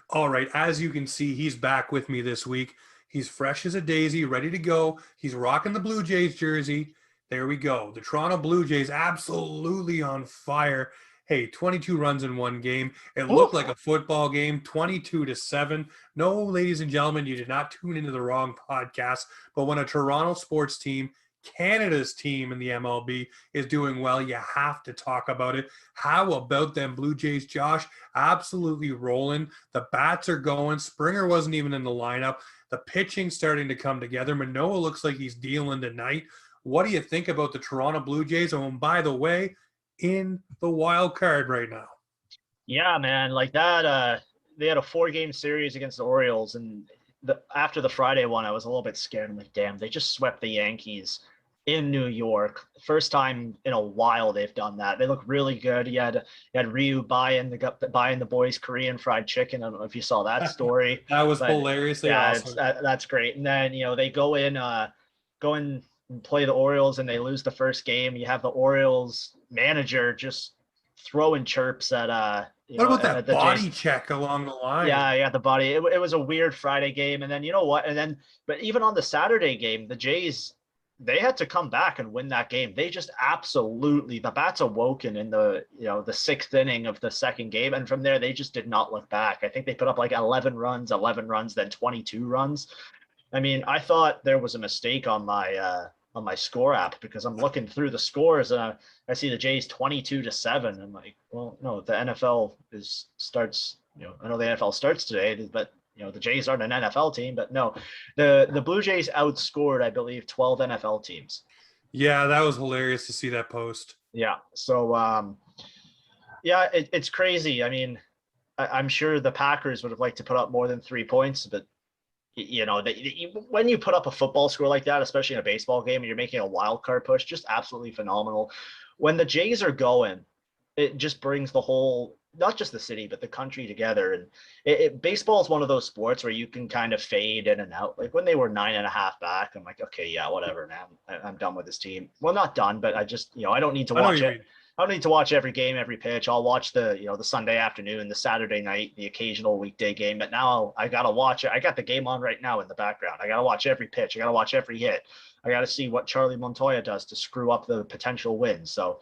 All right, as you can see, he's back with me this week. He's fresh as a daisy, ready to go. He's rocking the Blue Jays jersey. There we go. The Toronto Blue Jays absolutely on fire. Hey, 22 runs in one game. It looked like a football game, 22-7. No, ladies and gentlemen, you did not tune into the wrong podcast. But when a Toronto sports team, Canada's team in the MLB, is doing well, you have to talk about it. How about them Blue Jays, Josh? Absolutely rolling. The bats are going. Springer wasn't even in the lineup. The pitching starting to come together. Manoah looks like he's dealing tonight. What do you think about the Toronto Blue Jays? Oh, and by the way, in the wild card right now. Yeah, man, like that. They had a 4-game series against the Orioles, and after the Friday one, I was a little bit scared. I'm like, damn, they just swept the Yankees in New York. First time in a while they've done that. They look really good. You had Ryu buying the boys Korean fried chicken. I don't know if you saw that story. That was hilariously awesome. That's great. And then they go in and play the Orioles, and they lose the first game. You have the Orioles manager just throwing chirps at what about that body check along the line? Yeah, the body. It was a weird Friday game, and then you know what? But even on the Saturday game, the Jays, they had to come back and win that game. They just absolutely, the bats awoken in the 6th inning of the second game, and from there they just did not look back. I think they put up like 11 runs, then 22 runs. I mean, I thought there was a mistake on my score app, because I'm looking through the scores and I see the Jays 22-7. I'm like, well, no, the NFL starts. I know the NFL starts today, but the Jays aren't an NFL team. But no, the Blue Jays outscored, I believe, 12 NFL teams. Yeah, that was hilarious to see that post. Yeah. So, it's crazy. I mean, I'm sure the Packers would have liked to put up more than 3 points, but when you put up a football score like that, especially in a baseball game, and you're making a wild card push, just absolutely phenomenal. When the Jays are going, it just brings the whole, not just the city, but the country together. And baseball is one of those sports where you can kind of fade in and out. Like when they were 9.5 back, I'm like, okay, yeah, whatever, man. I'm done with this team. Well, not done, but I just, I don't need to watch it. I don't need to watch every game, every pitch. I'll watch the Sunday afternoon, the Saturday night, the occasional weekday game. But now I got to watch it. I got the game on right now in the background. I got to watch every pitch. I got to watch every hit. I got to see what Charlie Montoya does to screw up the potential win. So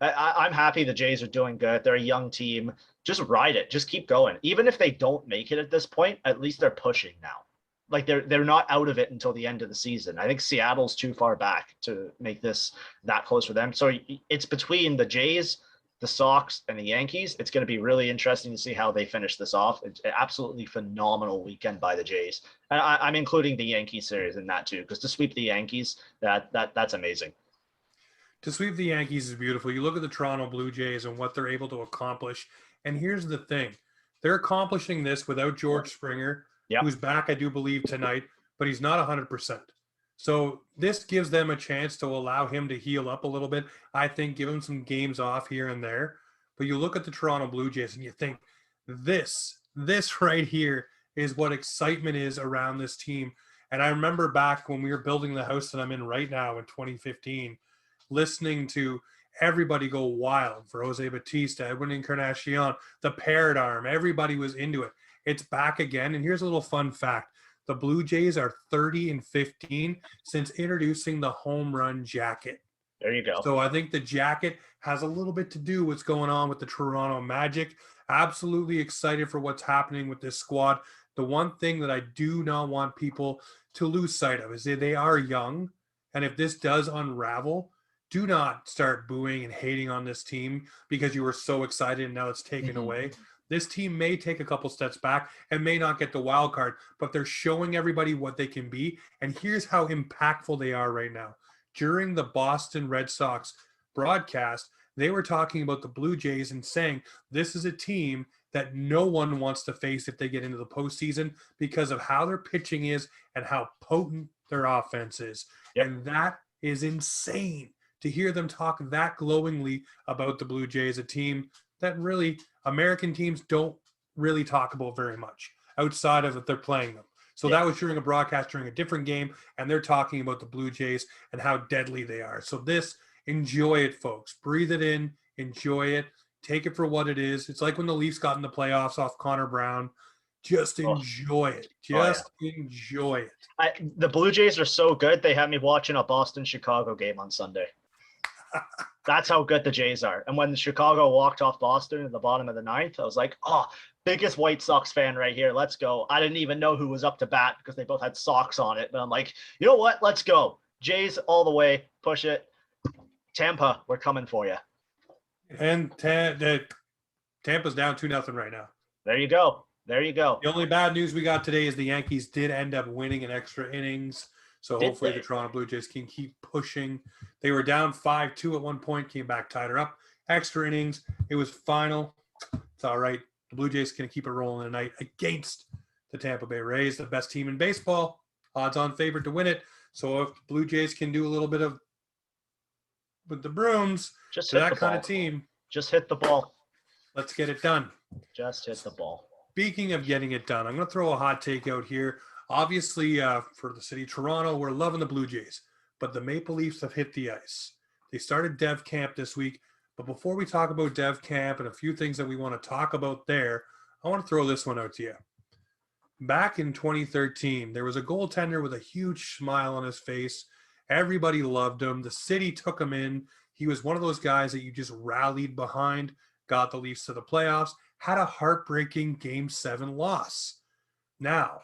I'm happy the Jays are doing good. They're a young team. Just ride it. Just keep going. Even if they don't make it at this point, at least they're pushing now. Like they're not out of it until the end of the season. I think Seattle's too far back to make this that close for them. So it's between the Jays, the Sox, and the Yankees. It's going to be really interesting to see how they finish this off. It's an absolutely phenomenal weekend by the Jays. And I'm including the Yankee series in that too, because to sweep the Yankees, that's amazing. To sweep the Yankees is beautiful. You look at the Toronto Blue Jays and what they're able to accomplish. And here's the thing. They're accomplishing this without George Springer, who's back, I do believe, tonight, but he's not 100%. So this gives them a chance to allow him to heal up a little bit. I think give him some games off here and there. But you look at the Toronto Blue Jays and you think this right here is what excitement is around this team. And I remember back when we were building the house that I'm in right now in 2015, listening to everybody go wild for Jose Bautista, Edwin Encarnacion, the Paradigm. Everybody was into it. It's back again. And here's a little fun fact. The Blue Jays are 30-15 since introducing the home run jacket. There you go. So I think the jacket has a little bit to do with what's going on with the Toronto Magic. Absolutely excited for what's happening with this squad. The one thing that I do not want people to lose sight of is that they are young. And if this does unravel, do not start booing and hating on this team because you were so excited and now it's taken away. This team may take a couple steps back and may not get the wild card, but they're showing everybody what they can be. And here's how impactful they are right now. During the Boston Red Sox broadcast, they were talking about the Blue Jays and saying this is a team that no one wants to face if they get into the postseason because of how their pitching is and how potent their offense is. Yep. And that is insane to hear them talk that glowingly about the Blue Jays, a team that really American teams don't really talk about very much outside of that they're playing them. So that was during a broadcast during a different game, and they're talking about the Blue Jays and how deadly they are. So enjoy it, folks. Breathe it in, enjoy it, take it for what it is. It's like when the Leafs got in the playoffs off Connor Brown. just Oh, enjoy it. oh yeah. Just enjoy it. The Blue Jays are so good. They had me watching a Boston-Chicago game on Sunday. That's how good the Jays are. And when the Chicago walked off Boston in the bottom of the ninth, I was like, oh, biggest White Sox fan right here. Let's go. I didn't even know who was up to bat because they both had socks on it. But I'm like, you know what? Let's go. Jays all the way. Push it. Tampa, we're coming for you. And Tampa's down 2-0 right now. There you go. There you go. The only bad news we got today is the Yankees did end up winning in extra innings. So hopefully the Toronto Blue Jays can keep pushing. They were down 5-2 at one point, came back, tied her up. Extra innings. It was final. It's all right. The Blue Jays can keep it rolling tonight against the Tampa Bay Rays, the best team in baseball. Odds-on favorite to win it. So if the Blue Jays can do a little bit of with the brooms just to that kind of team. Just hit the ball. Let's get it done. Just hit the ball. Speaking of getting it done, I'm going to throw a hot take out here. Obviously, for the city of Toronto, we're loving the Blue Jays, but the Maple Leafs have hit the ice. They started Dev Camp this week, but before we talk about Dev Camp and a few things that we want to talk about there, I want to throw this one out to you. Back in 2013, there was a goaltender with a huge smile on his face. Everybody loved him. The city took him in. He was one of those guys that you just rallied behind, got the Leafs to the playoffs, had a heartbreaking Game 7 loss. Now,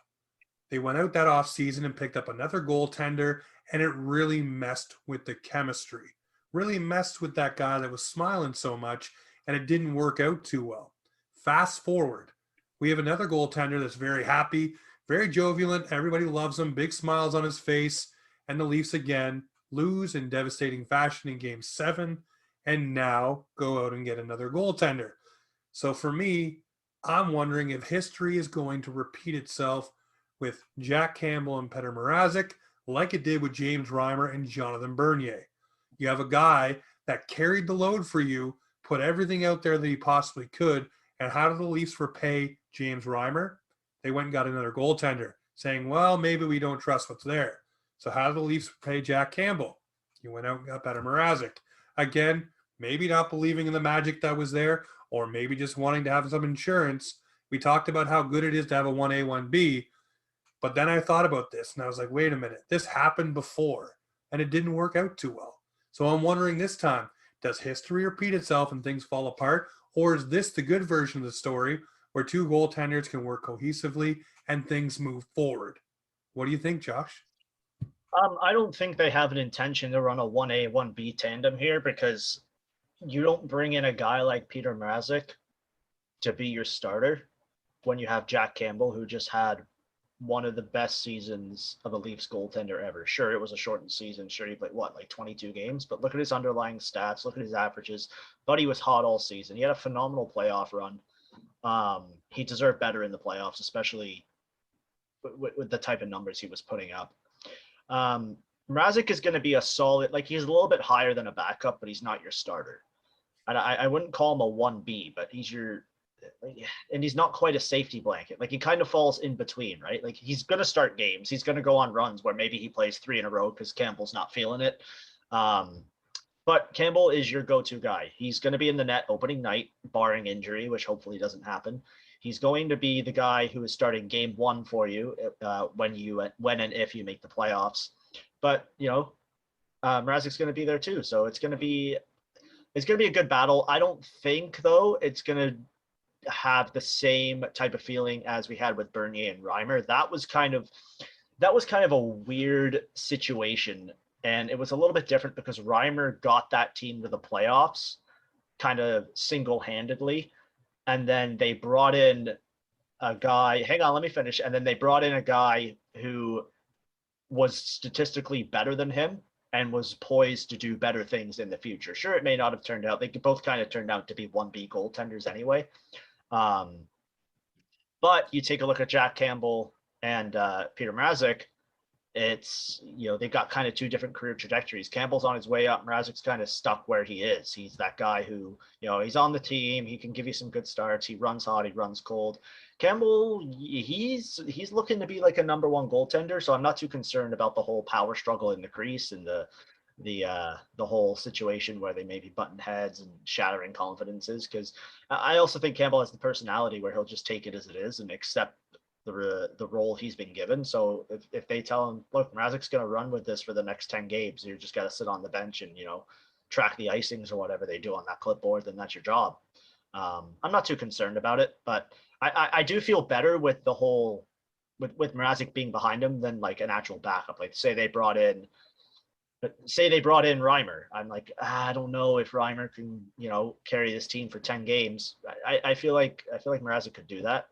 they went out that offseason and picked up another goaltender, and it really messed with the chemistry. Really messed with that guy that was smiling so much, and it didn't work out too well. Fast forward, we have another goaltender that's very happy, very jovial. Everybody loves him, big smiles on his face, and the Leafs again lose in devastating fashion in Game 7, and now go out and get another goaltender. So for me, I'm wondering if history is going to repeat itself with Jack Campbell and Petr Mrazek like it did with James Reimer and Jonathan Bernier. You have a guy that carried the load for you, put everything out there that he possibly could, and how did the Leafs repay James Reimer? They went and got another goaltender, saying, well, maybe we don't trust what's there. So how did the Leafs repay Jack Campbell? You went out and got Petr Mrazek. Again, maybe not believing in the magic that was there, or maybe just wanting to have some insurance. We talked about how good it is to have a 1A, 1B, but then I thought about this, and I was like, wait a minute, this happened before, and it didn't work out too well. So I'm wondering this time, does history repeat itself and things fall apart, or is this the good version of the story where two goaltenders can work cohesively and things move forward? What do you think, Josh? I don't think they have an intention to run a 1A, 1B tandem here because you don't bring in a guy like Petr Mrazek to be your starter when you have Jack Campbell, who just had one of the best seasons of a Leafs goaltender ever. Sure, it was a shortened season. Sure, he played, like 22 games? But look at his underlying stats. Look at his averages. But he was hot all season. He had a phenomenal playoff run. He deserved better in the playoffs, especially with the type of numbers he was putting up. Mrazek is going to be a solid, like he's a little bit higher than a backup, but he's not your starter. And I wouldn't call him a 1B, but he's your, and he's not quite a safety blanket. Like he kind of falls in between, right? Like he's going to start games. He's going to go on runs where maybe he plays 3 in a row because Campbell's not feeling it. But Campbell is your go-to guy. He's going to be in the net opening night, barring injury, which hopefully doesn't happen. He's going to be the guy who is starting Game 1 for you when and if you make the playoffs. But Mrazek's going to be there too, so it's going to be a good battle. I don't think though it's going to have the same type of feeling as we had with Bernier and Reimer. That was kind of a weird situation, and it was a little bit different because Reimer got that team to the playoffs kind of single-handedly. And then they brought in a guy, hang on, let me finish. And then they brought in a guy who was statistically better than him and was poised to do better things in the future. Sure, it may not have turned out. They both kind of turned out to be 1B goaltenders anyway. But you take a look at Jack Campbell and Petr Mrazek, it's, they've got kind of two different career trajectories. Campbell's on his way up. Mrazek's kind of stuck where he is. He's that guy who, he's on the team. He can give you some good starts. He runs hot. He runs cold. Campbell, he's looking to be like a number 1 goaltender. So I'm not too concerned about the whole power struggle in the crease and the whole situation where they may be butting heads and shattering confidences. Because I also think Campbell has the personality where he'll just take it as it is and accept the role he's been given. So if they tell him, look, Mrazek's going to run with this for the next 10 games, you just got to sit on the bench and, track the icings or whatever they do on that clipboard, then that's your job. I'm not too concerned about it, but I do feel better with the whole, with Mrazek being behind him than like an actual backup. Like say they brought in Reimer. I'm like, I don't know if Reimer can, carry this team for 10 games. I feel like Mrazek could do that.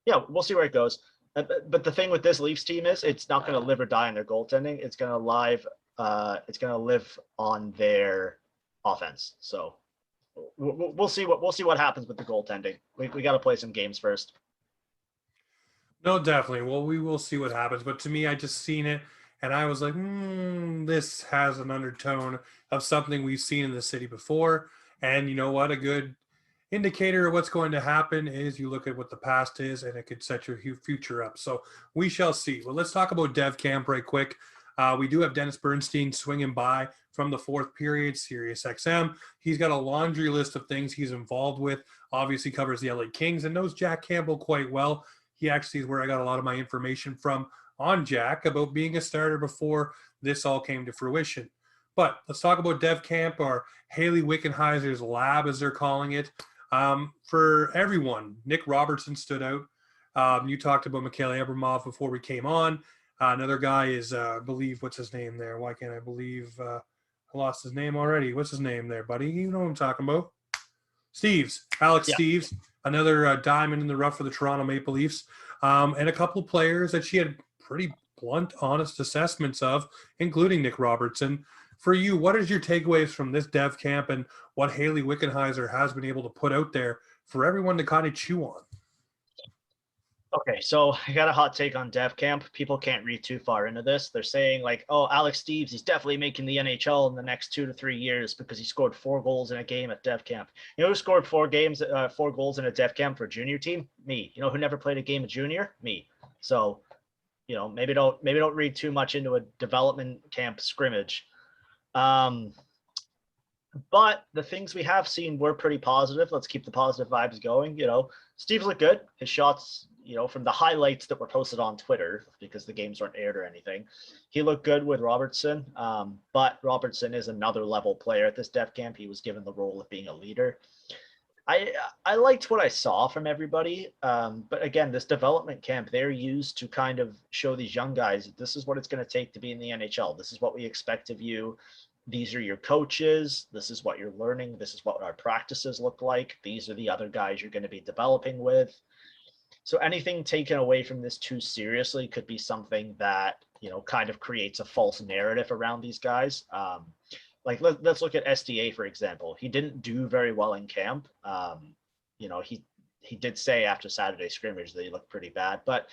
Yeah, we'll see where it goes. But the thing with this Leafs team is it's not going to live or die on their goaltending. It's going to live on their offense. So we'll see what happens with the goaltending. We got to play some games first. No, definitely. Well, we will see what happens. But to me, I just seen it and I was like, this has an undertone of something we've seen in the city before. And you know what? A good indicator of what's going to happen is you look at what the past is and it could set your future up. So we shall see. Well, let's talk about Dev Camp right quick. We do have Dennis Bernstein swinging by from the fourth period, Sirius XM. He's got a laundry list of things he's involved with. Obviously covers the LA Kings and knows Jack Campbell quite well. He actually is where I got a lot of my information from on Jack about being a starter before this all came to fruition. But let's talk about Dev Camp, or Haley Wickenheiser's lab, as they're calling it. For everyone, Nick Robertson stood out. You talked about Mikhail Abramov before we came on. Another guy is, I believe, what's his name there? Why can't I believe I lost his name already? What's his name there, buddy? You know what I'm talking about. Alex Steves, another diamond in the rough for the Toronto Maple Leafs. And a couple of players that she had pretty blunt, honest assessments of, including Nick Robertson. For you, what is your takeaways from this Dev Camp and what Haley Wickenheiser has been able to put out there for everyone to kind of chew on? Okay, so I got a hot take on Dev Camp. People can't read too far into this. They're saying like, oh, Alex Steves, he's definitely making the NHL in the next 2 to 3 years because he scored 4 goals in a game at Dev Camp. You know who scored 4 goals in a Dev Camp for a junior team? Me. You know who never played a game of junior? Me. So, maybe don't read too much into a development camp scrimmage. But the things we have seen were pretty positive. Let's keep the positive vibes going. Steve's looked good. His shots, from the highlights that were posted on Twitter, because the games weren't aired or anything, he looked good with Robertson. But Robertson is another level player at this Dev Camp. He was given the role of being a leader. I liked what I saw from everybody. But again, this development camp, they're used to kind of show these young guys, this is what it's going to take to be in the NHL. This is what we expect of you. These are your coaches. This is what you're learning. This is what our practices look like. These are the other guys you're going to be developing with. So anything taken away from this too seriously could be something that, kind of creates a false narrative around these guys. Like let's look at SDA, for example. He didn't do very well in camp. He did say after Saturday scrimmage that he looked pretty bad, but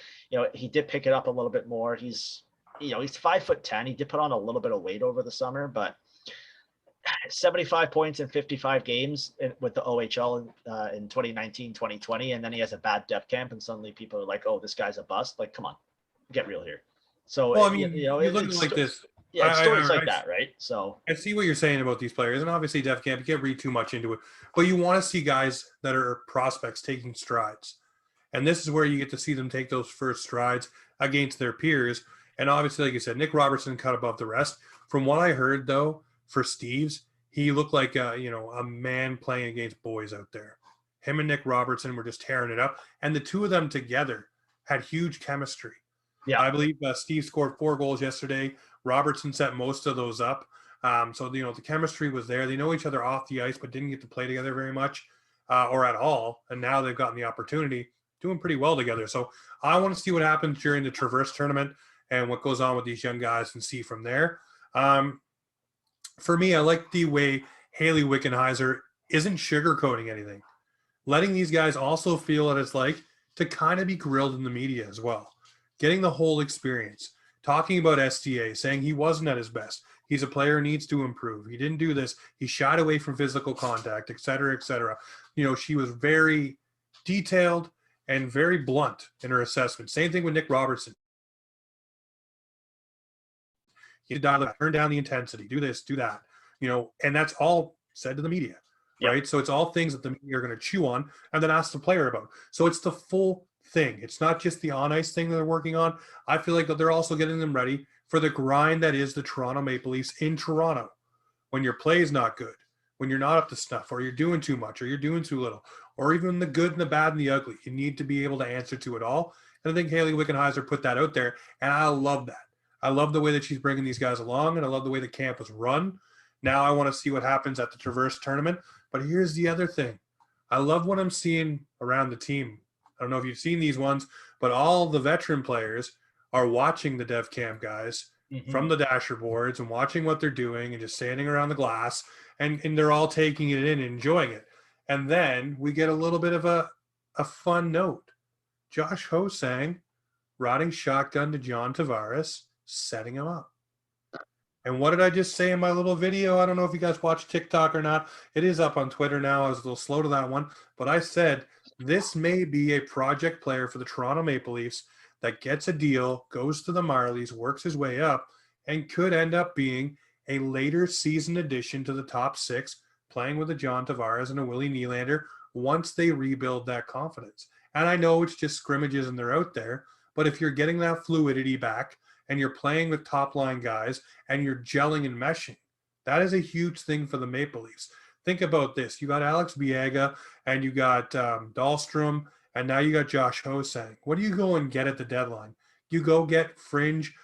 he did pick it up a little bit more. He's 5'10". He did put on a little bit of weight over the summer, but 75 points in 55 games with the OHL in 2019, 2020, and then he has a bad Dev Camp, and suddenly people are like, "Oh, this guy's a bust." Like, come on, get real here. So, well, I mean, you look at it like this. Yeah, it's stories like that, right? So I see what you're saying about these players, and obviously Dev Camp, you can't read too much into it, but you want to see guys that are prospects taking strides, and this is where you get to see them take those first strides against their peers. And obviously, like you said, Nick Robertson cut above the rest. From what I heard, though, for Steves, he looked like a man playing against boys out there. Him and Nick Robertson were just tearing it up, and the two of them together had huge chemistry. Yeah, I believe Steve scored 4 goals yesterday. Robertson set most of those up. So the chemistry was there. They know each other off the ice, but didn't get to play together very much or at all. And now they've gotten the opportunity, doing pretty well together. So I want to see what happens during the Traverse tournament and what goes on with these young guys and see from there. For me, I like the way Haley Wickenheiser isn't sugarcoating anything, letting these guys also feel what it's like to kind of be grilled in the media as well, getting the whole experience, talking about STA, saying he wasn't at his best. He's a player who needs to improve. He didn't do this. He shied away from physical contact, et cetera, et cetera. She was very detailed and very blunt in her assessment. Same thing with Nick Robertson. You dial it, turn down the intensity, do this, do that, and that's all said to the media, right? So it's all things that the media are going to chew on and then ask the player about. So it's the full thing. It's not just the on ice thing that they're working on. I feel like that they're also getting them ready for the grind that is the Toronto Maple Leafs in Toronto. When your play is not good, when you're not up to snuff, or you're doing too much, or you're doing too little, or even the good and the bad and the ugly, you need to be able to answer to it all. And I think Haley Wickenheiser put that out there, and I love that. I love the way that she's bringing these guys along, and I love the way the camp was run. Now I want to see what happens at the Traverse tournament. But here's the other thing. I love what I'm seeing around the team. I don't know if you've seen these ones, but all the veteran players are watching the dev camp guys from the dasher boards and watching what they're doing and just standing around the glass, and they're all taking it in and enjoying it. And then we get a little bit of a fun note. Josh Hosang riding shotgun to John Tavares, setting him up. And what did I just say in my little video? I don't know if you guys watch TikTok or not. It is up on Twitter now. I was a little slow to that one. But I said this may be a project player for the Toronto Maple Leafs that gets a deal, goes to the Marlies, works his way up, and could end up being a later season addition to the top six, playing with a John Tavares and a Willie Nylander once they rebuild that confidence. And I know it's just scrimmages and they're out there, but if you're getting that fluidity back and you're playing with top line guys and you're gelling and meshing, that is a huge thing for the Maple Leafs. Think about this. You got Alex Biega and you got Dahlstrom, and now you got Josh Hosang. What do you go and get at the deadline? You go get fringe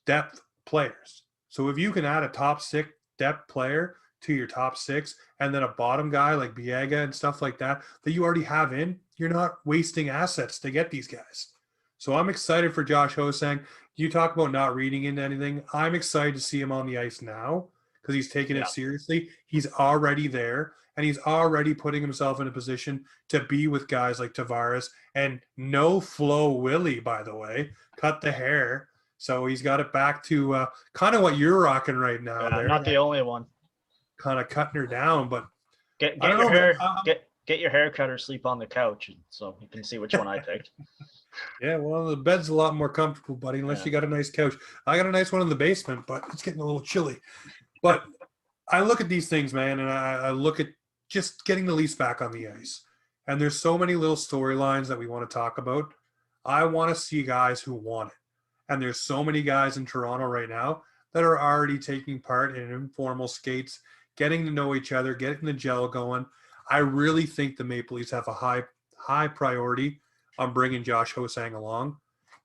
depth players. So if you can add a top six depth player to your top six and then a bottom guy like Biega and stuff like that you already have in, you're not wasting assets to get these guys. So I'm excited for Josh Hosang. You talk about not reading into anything. I'm excited to see him on the ice now because he's taking it seriously. He's already there, and he's already putting himself in a position to be with guys like Tavares and no flow Willie, by the way, cut the hair. So he's got it back to kind of what you're rocking right now. Yeah, not the only one. Kind of cutting her down, but get your hair get your hair cut or sleep on the couch, so you can see which one I picked. Yeah, well, the bed's a lot more comfortable, buddy, unless you got a nice couch. I got a nice one in the basement, but it's getting a little chilly. But I look at these things, man, and I look at just getting the Leafs back on the ice. And there's so many little storylines that we want to talk about. I want to see guys who want it. And there's so many guys in Toronto right now that are already taking part in informal skates, getting to know each other, getting the gel going. I really think the Maple Leafs have a high priority on bringing Josh Hosang along.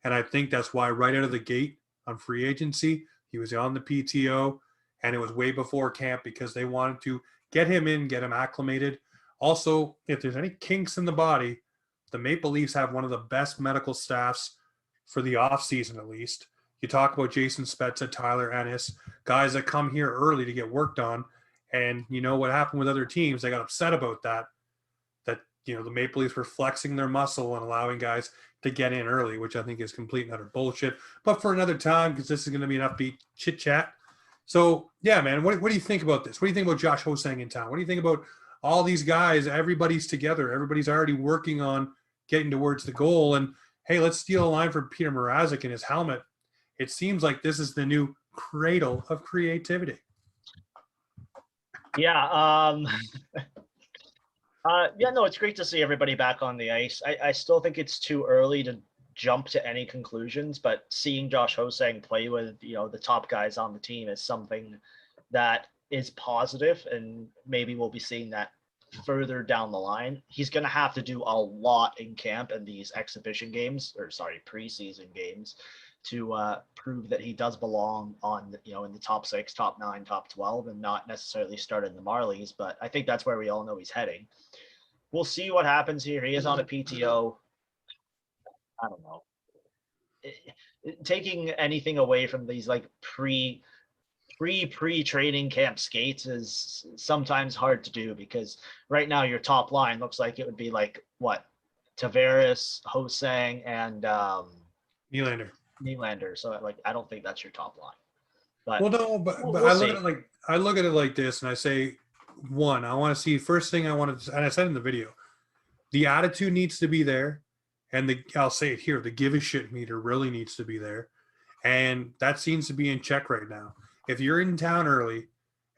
And I think that's why right out of the gate on free agency, he was on the PTO, and it was way before camp because they wanted to get him in, get him acclimated. Also, if there's any kinks in the body, the Maple Leafs have one of the best medical staffs for the offseason, at least. You talk about Jason Spezza, Tyler Ennis, guys that come here early to get worked on. And you know what happened with other teams? They got upset about that. You know, the Maple Leafs were flexing their muscle and allowing guys to get in early, which I think is complete and utter bullshit. But for another time, because this is going to be an upbeat chit chat. So, yeah, man, what do you think about this? What do you think about Josh Hosang in town? What do you think about all these guys? Everybody's together. Everybody's already working on getting towards the goal. And, hey, let's steal a line from Peter Mrazek in his helmet. It seems like this is the new cradle of creativity. Yeah. No, it's great to see everybody back on the ice. I still think it's too early to jump to any conclusions, but seeing Josh Hosang play with, the top guys on the team is something that is positive, and maybe we'll be seeing that further down the line. He's going to have to do a lot in camp and these preseason games to prove that he does belong on, in the top 6, top 9, top 12, and not necessarily start in the Marlies. But I think that's where we all know he's heading. We'll see what happens here. He is on a PTO. I don't know. Taking anything away from these like pre-training camp skates is sometimes hard to do, because right now your top line looks like it would be like what? Tavares, Hosang, and Nylander. So I don't think that's your top line. But we'll I look at it like this, and I say, one, I want to see, first thing I wanted to, and I said in the video, the attitude needs to be there, and I'll say it here, the give a shit meter really needs to be there, and that seems to be in check right now. If you're in town early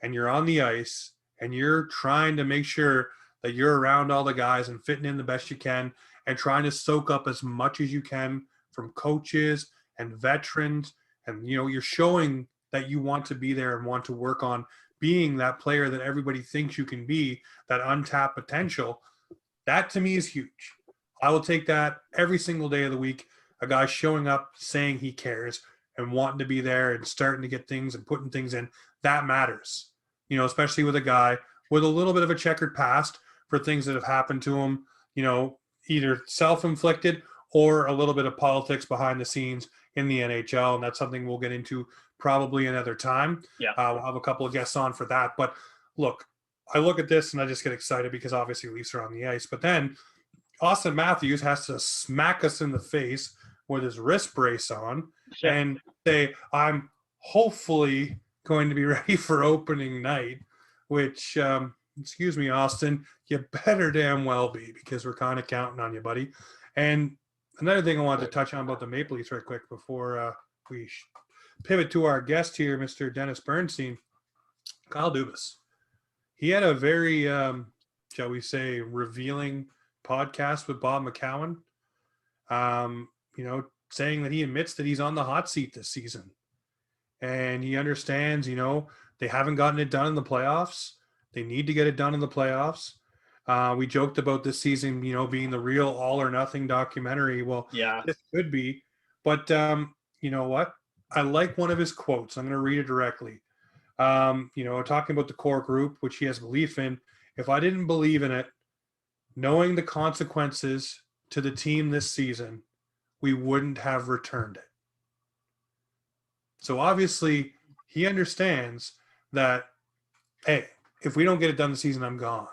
and you're on the ice and you're trying to make sure that you're around all the guys and fitting in the best you can and trying to soak up as much as you can from coaches and veterans. And, you're showing that you want to be there and want to work on being that player that everybody thinks you can be, that untapped potential. That to me is huge. I will take that every single day of the week. A guy showing up, saying he cares and wanting to be there and starting to get things and putting things in. That matters, especially with a guy with a little bit of a checkered past for things that have happened to him, either self-inflicted or a little bit of politics behind the scenes in the NHL. And that's something we'll get into probably another time. Yeah. We'll have a couple of guests on for that. But look, I look at this and I just get excited because obviously Leafs are on the ice. But then Austin Matthews has to smack us in the face with his wrist brace on and say, I'm hopefully going to be ready for opening night, which, excuse me, Austin, you better damn well be, because we're kind of counting on you, buddy. And another thing I wanted to touch on about the Maple Leafs right quick before we pivot to our guest here, Mr. Dennis Bernstein, Kyle Dubas. He had a very, shall we say, revealing podcast with Bob McCowan, saying that he admits that he's on the hot seat this season. And he understands, they haven't gotten it done in the playoffs. They need to get it done in the playoffs. We joked about this season, being the real all or nothing documentary. Well, yeah, this could be. But you know what? I like one of his quotes. I'm going to read it directly. Talking about the core group, which he has belief in. If I didn't believe in it, knowing the consequences to the team this season, we wouldn't have returned it. So obviously he understands that, hey, if we don't get it done this season, I'm gone.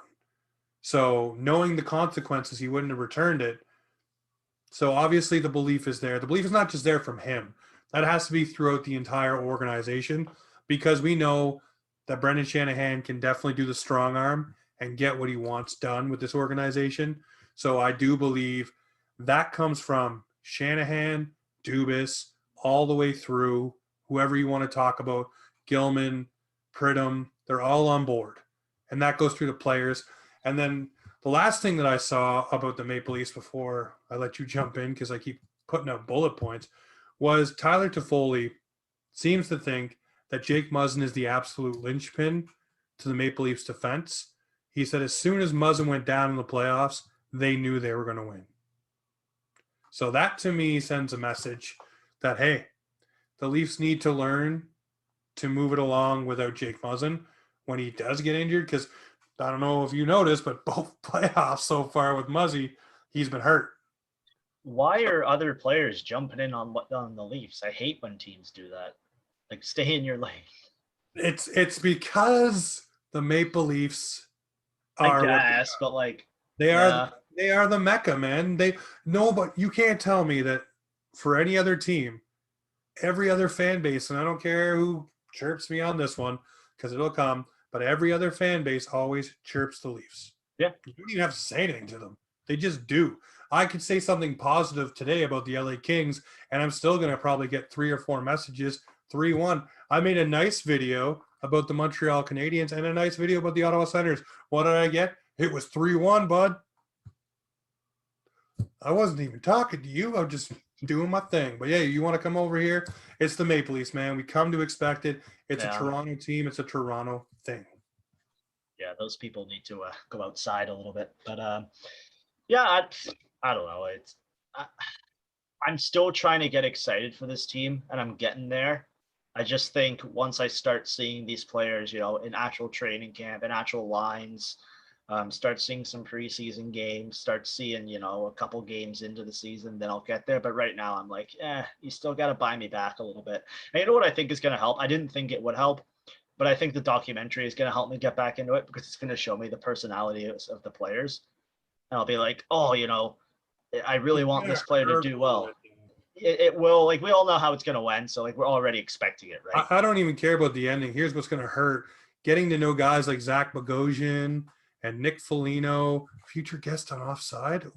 So knowing the consequences, he wouldn't have returned it. So obviously the belief is there. The belief is not just there from him. That has to be throughout the entire organization, because we know that Brendan Shanahan can definitely do the strong arm and get what he wants done with this organization. So I do believe that comes from Shanahan, Dubas, all the way through whoever you want to talk about, Gilman, Pridham, they're all on board. And that goes through the players. And then the last thing that I saw about the Maple Leafs before I let you jump in, because I keep putting up bullet points, was Tyler Toffoli seems to think that Jake Muzzin is the absolute linchpin to the Maple Leafs defense. He said as soon as Muzzin went down in the playoffs, they knew they were going to win. So that to me sends a message that, hey, the Leafs need to learn to move it along without Jake Muzzin when he does get injured, because I don't know if you noticed, but both playoffs so far with Muzzy, he's been hurt. Why are other players jumping in on the Leafs? I hate when teams do that. Like, stay in your lane. It's because the Maple Leafs are, I guess, but like they are the Mecca, man. But you can't tell me that for any other team, every other fan base, and I don't care who chirps me on this one because it'll come, but every other fan base always chirps the Leafs. Yeah. You don't even have to say anything to them. They just do. I could say something positive today about the LA Kings, and I'm still going to probably get 3 or 4 messages. 3-1. I made a nice video about the Montreal Canadiens and a nice video about the Ottawa Senators. What did I get? It was 3-1, bud. I wasn't even talking to you. I'm just doing my thing. But yeah, you want to come over here? It's the Maple Leafs, man. We come to expect it. It's a Toronto team. It's a Toronto thing. Yeah, those people need to go outside a little bit. But yeah, I don't know. I'm still trying to get excited for this team, and I'm getting there. I just think once I start seeing these players, in actual training camp, in actual lines, start seeing some preseason games, start seeing, a couple games into the season, then I'll get there. But right now I'm like, you still got to buy me back a little bit. And you know what I think is going to help? I didn't think it would help, but I think the documentary is going to help me get back into it, because it's going to show me the personalities of the players. And I'll be like, oh, I really want this player to do well. It will, like, we all know how it's going to end, so like we're already expecting it, right? I don't even care about the ending. Here's what's going to hurt: getting to know guys like Zach Bogosian and Nick Foligno, future guest on Offside,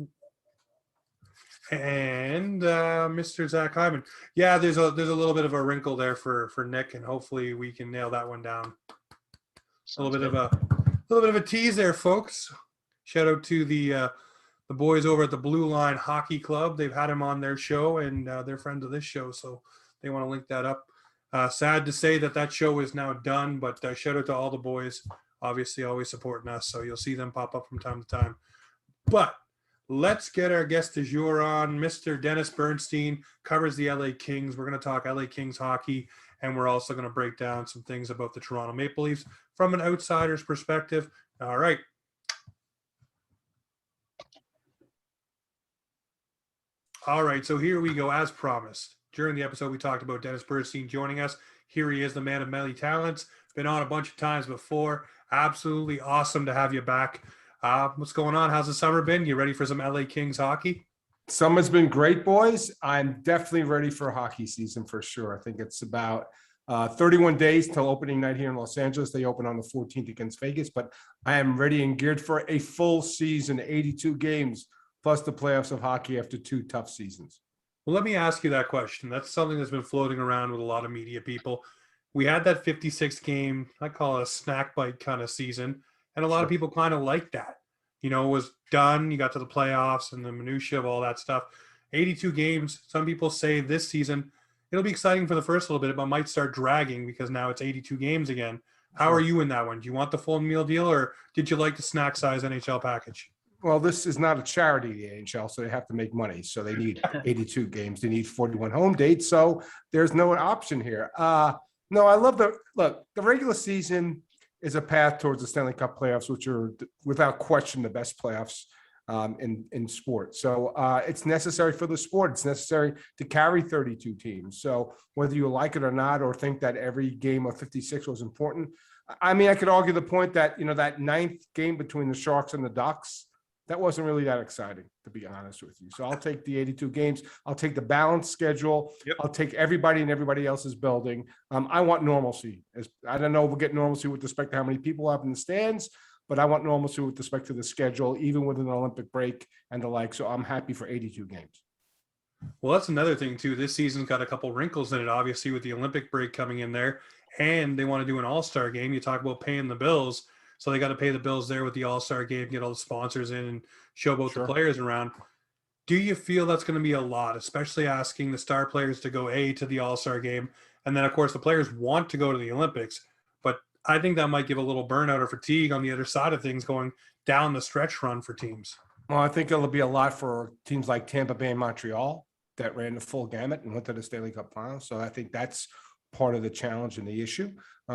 and Mr. Zach Hyman. Yeah, there's a little bit of a wrinkle there for Nick, and hopefully we can nail that one down. A little bit of a tease there, folks. Shout out to the boys over at the Blue Line Hockey Club. They've had him on their show, and they're friends of this show, so they want to link that up. Sad to say that show is now done, but shout out to all the boys, obviously always supporting us, so you'll see them pop up from time to time. But let's get our guest du jour on. Mr. Dennis Bernstein covers the LA Kings. We're going to talk LA Kings hockey, and we're also going to break down some things about the Toronto Maple Leafs from an outsider's perspective. All right. All right, so here we go. As promised, during the episode, we talked about Dennis Bernstein joining us. Here he is, the man of many talents. Been on a bunch of times before. Absolutely awesome to have you back. What's going on? How's the summer been? You ready for some LA Kings hockey? Summer's been great, boys. I'm definitely ready for hockey season for sure. I think it's about 31 days till opening night here in Los Angeles. They open on the 14th against Vegas, but I am ready and geared for a full season, 82 games, plus the playoffs of hockey after 2 tough seasons. Well, let me ask you that question. That's something that's been floating around with a lot of media people. We had that 56 game, I call it a snack bite kind of season, and a lot of people kind of like that. You know, it was done. You got to the playoffs and the minutia of all that stuff. 82 games. Some people say this season, it'll be exciting for the first little bit, but might start dragging because now it's 82 games again. How are you in that one? Do you want the full meal deal, or did you like the snack size NHL package? Well, this is not a charity, the NHL, so they have to make money. So they need 82 games. They need 41 home dates. So there's no option here. No, I love the regular season is a path towards the Stanley Cup playoffs, which are without question the best playoffs in sport. So it's necessary for the sport. It's necessary to carry 32 teams. So whether you like it or not, or think that every game of 56 was important, I mean, I could argue the point that, you know, that 9th game between the Sharks and the Ducks, that wasn't really that exciting, to be honest with you. So I'll take the 82 games. I'll take the balanced schedule. Yep. I'll take everybody and everybody else's building. I want normalcy. I don't know if we'll get normalcy with respect to how many people have in the stands, but I want normalcy with respect to the schedule, even with an Olympic break and the like. So I'm happy for 82 games. Well, that's another thing, too. This season's got a couple wrinkles in it, obviously, with the Olympic break coming in there. And they want to do an all-star game. You talk about paying the bills. So they got to pay the bills there with the all-star game, get all the sponsors in and show both the players around. Do you feel that's going to be a lot, especially asking the star players to go to the all-star game? And then, of course, the players want to go to the Olympics. But I think that might give a little burnout or fatigue on the other side of things going down the stretch run for teams. Well, I think it'll be a lot for teams like Tampa Bay and Montreal that ran the full gamut and went to the Stanley Cup Finals. So I think that's part of the challenge and the issue.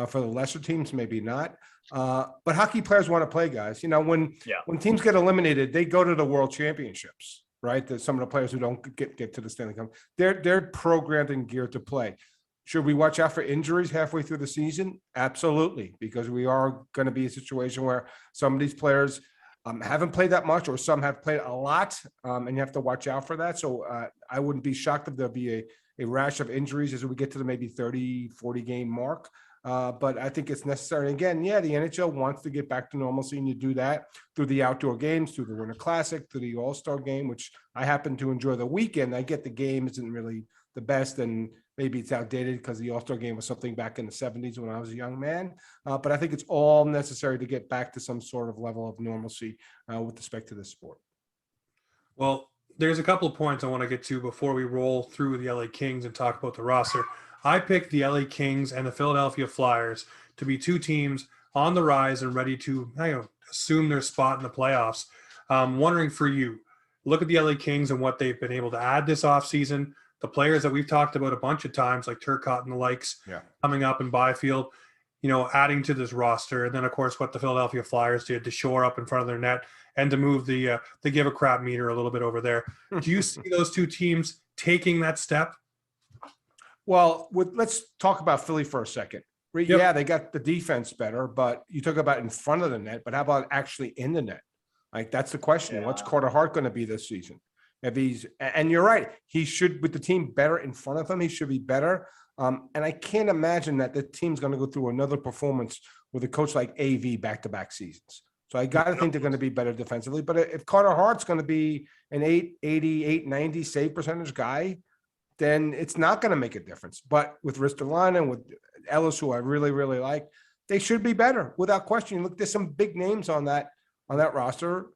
For the lesser teams, maybe not. But hockey players want to play, guys. You know, when teams get eliminated, they go to the World Championships, right? Some of the players who don't get to the Stanley Cup, they're programmed and geared to play. Should we watch out for injuries halfway through the season? Absolutely, because we are going to be a situation where some of these players haven't played that much, or some have played a lot, and you have to watch out for that. So I wouldn't be shocked if there'll be a rash of injuries as we get to the maybe 30, 40 game mark. But I think it's necessary. Again, the NHL wants to get back to normalcy, and you do that through the outdoor games, through the Winter Classic, through the All-Star game, which I happen to enjoy the weekend. I get the game isn't really the best, and maybe it's outdated because the All-Star game was something back in the 70s when I was a young man. But I think it's all necessary to get back to some sort of level of normalcy with respect to this sport. Well, there's a couple of points I want to get to before we roll through the LA Kings and talk about the roster. I picked the LA Kings and the Philadelphia Flyers to be 2 teams on the rise and ready to assume their spot in the playoffs. Wondering for you, look at the LA Kings and what they've been able to add this offseason. The players that we've talked about a bunch of times, like Turcotte and the likes, coming up in Byfield, adding to this roster. And then, of course, what the Philadelphia Flyers did to shore up in front of their net and to move the give a crap meter a little bit over there. Do you see those 2 teams taking that step? Well, let's talk about Philly for a second. Yeah, they got the defense better, but you talk about in front of the net, but how about actually in the net? Like, that's the question. What's Carter Hart going to be this season? And you're right, he should, with the team better in front of him, he should be better. And I can't imagine that the team's going to go through another performance with a coach like AV back-to-back seasons. So I got to think they're going to be better defensively. But if Carter Hart's going to be an 880, 890 save percentage guy, then it's not going to make a difference. But with Ristolainen and with Ellis, who I really, really like, they should be better without question. Look, there's some big names on that on that roster,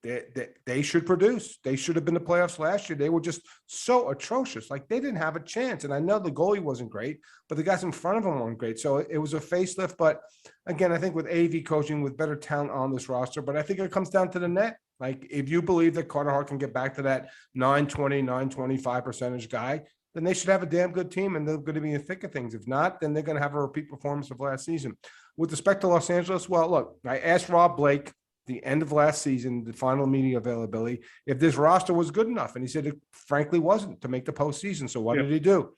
they should produce. They should have been the playoffs last year. They were just so atrocious. Like, they didn't have a chance. And I know the goalie wasn't great, but the guys in front of him weren't great. So it was a facelift. But again, I think with AV coaching, with better talent on this roster, but I think it comes down to the net. Like, if you believe that Carter Hart can get back to that 920, 925 percentage guy, then they should have a damn good team, and they're going to be in the thick of things. If not, then they're going to have a repeat performance of last season. With respect to Los Angeles, well, look, I asked Rob Blake the end of last season, the final meeting availability, if this roster was good enough. And he said it frankly wasn't to make the postseason. So what did he do?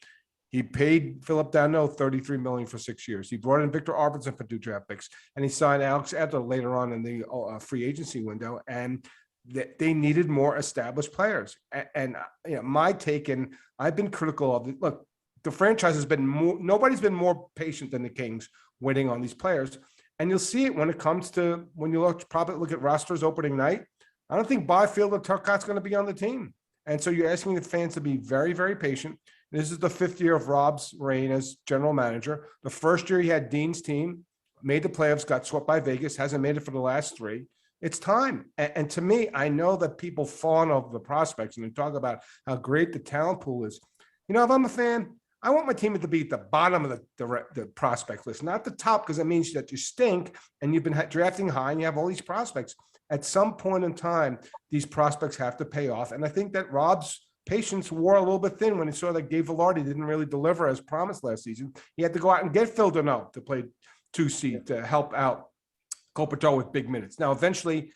He paid Philip Danault $33 million for 6 years. He brought in Victor Arvidsson for 2 draft picks, and he signed Alex Edler later on in the free agency window. And they needed more established players. And you know, my take, and I've been critical of it. Look, the franchise has been nobody's been more patient than the Kings waiting on these players. And you'll see it when it comes to, when you probably look at rosters opening night. I don't think Byfield or Turcotte's going to be on the team. And so you're asking the fans to be very, very patient. This is the 5th year of Rob's reign as general manager. The first year he had Dean's team, made the playoffs, got swept by Vegas, hasn't made it for the last 3. It's time. And to me, I know that people fawn over the prospects and they talk about how great the talent pool is. You know, if I'm a fan, I want my team to be at the bottom of the prospect list, not the top, because it means that you stink and you've been drafting high and you have all these prospects. At some point in time, these prospects have to pay off. And I think that Rob's patience wore a little bit thin when he saw that Gabe Velarde didn't really deliver as promised last season. He had to go out and get Phil Danault to play 2C to help out Kopitar with big minutes. Now, eventually,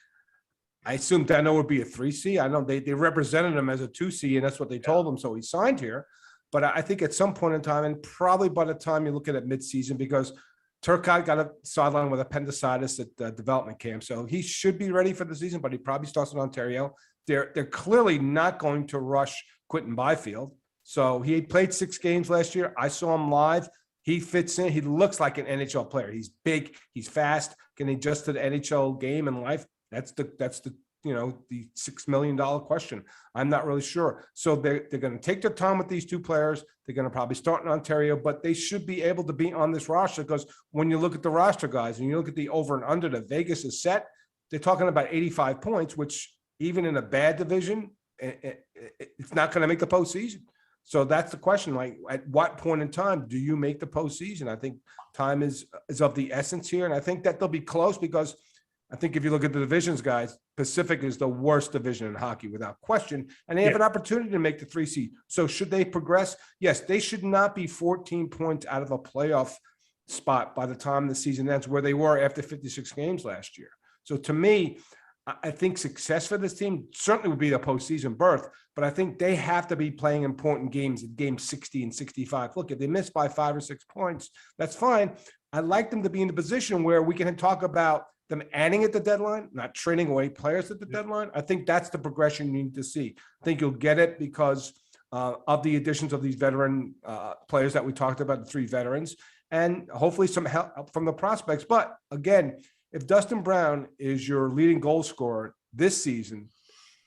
I assume Danault would be a 3C. I know they represented him as a 2C, and that's what they told him, so he signed here. But I think at some point in time, and probably by the time you look at it midseason, because Turcotte got a sideline with appendicitis at the development camp, so he should be ready for the season, but he probably starts in Ontario. They're clearly not going to rush Quinton Byfield. So he played 6 games last year. I saw him live. He fits in. He looks like an NHL player. He's big. He's fast. Can he adjust to the NHL game and life? That's the the $6 million question. I'm not really sure. So they're going to take their time with these 2 players. They're going to probably start in Ontario, but they should be able to be on this roster, because when you look at the roster guys and you look at the over and under that Vegas is set, they're talking about 85 points, which even in a bad division, it's not going to make the postseason. So that's the question. Like, at what point in time do you make the postseason? I think time is of the essence here. And I think that they'll be close, because I think if you look at the divisions, guys, Pacific is the worst division in hockey without question. And they have an opportunity to make the 3 seed. So should they progress? Yes, they should not be 14 points out of a playoff spot by the time the season ends, where they were after 56 games last year. So to me, I think success for this team certainly would be the postseason berth, but I think they have to be playing important games at game 60 and 65. Look, if they miss by 5 or 6 points, that's fine. I'd like them to be in the position where we can talk about them adding at the deadline, not trading away players at the deadline. I think that's the progression you need to see. I think you'll get it because of the additions of these veteran players that we talked about, the 3 veterans, and hopefully some help from the prospects. But again, if Dustin Brown is your leading goal scorer this season,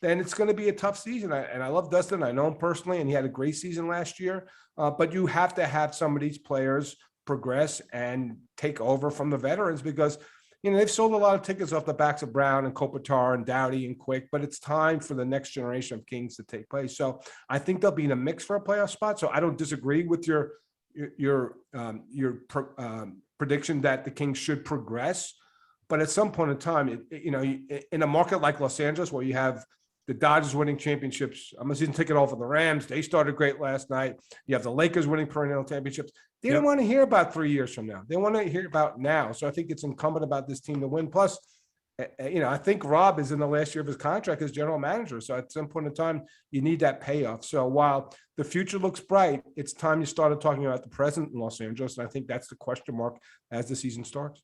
then it's going to be a tough season. And I love Dustin. I know him personally, and he had a great season last year. But you have to have some of these players progress and take over from the veterans, because they've sold a lot of tickets off the backs of Brown and Kopitar and Doughty and Quick, but it's time for the next generation of Kings to take place. So I think they'll be in a mix for a playoff spot. So I don't disagree with your prediction that the Kings should progress. But at some point in time, in a market like Los Angeles, where you have the Dodgers winning championships, I'm a season ticket all for the Rams. They started great last night. You have the Lakers winning perennial championships. They don't want to hear about 3 years from now. They want to hear about now. So I think it's incumbent about this team to win. Plus, I think Rob is in the last year of his contract as general manager. So at some point in time, you need that payoff. So while the future looks bright, it's time you started talking about the present in Los Angeles. And I think that's the question mark as the season starts.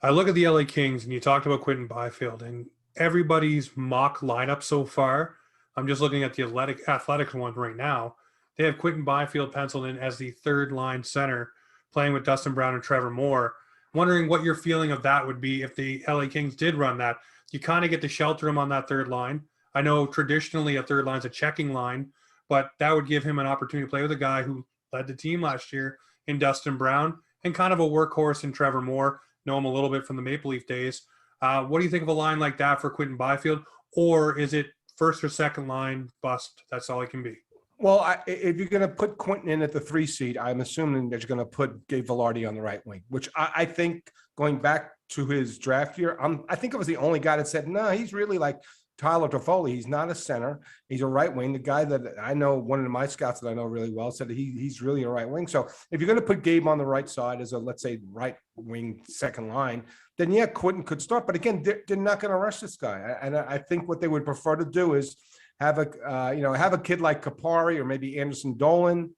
I look at the LA Kings, and you talked about Quinton Byfield, and everybody's mock lineup so far. I'm just looking at the athletic one right now. They have Quinton Byfield penciled in as the 3rd line center, playing with Dustin Brown and Trevor Moore. Wondering what your feeling of that would be if the LA Kings did run that. You kind of get to shelter him on that 3rd line. I know traditionally a 3rd line is a checking line, but that would give him an opportunity to play with a guy who led the team last year in Dustin Brown, and kind of a workhorse in Trevor Moore. Know him a little bit from the Maple Leaf days. What do you think of a line like that for Quinton Byfield? Or is it first or second line bust? That's all it can be. Well, if you're going to put Quentin in at the 3 seed, I'm assuming that you're going to put Gabe Velarde on the right wing, which I think going back to his draft year, I think I was the only guy that said, no, he's really like Tyler Toffoli. He's not a center. He's a right wing. The guy that I know, one of my scouts that I know really well, said that he's really a right wing. So if you're going to put Gabe on the right side as a, let's say, right wing second line, then yeah, Quentin could start. But again, they're not going to rush this guy. And I think what they would prefer to do is have a kid like Kapari or maybe Anderson Dolan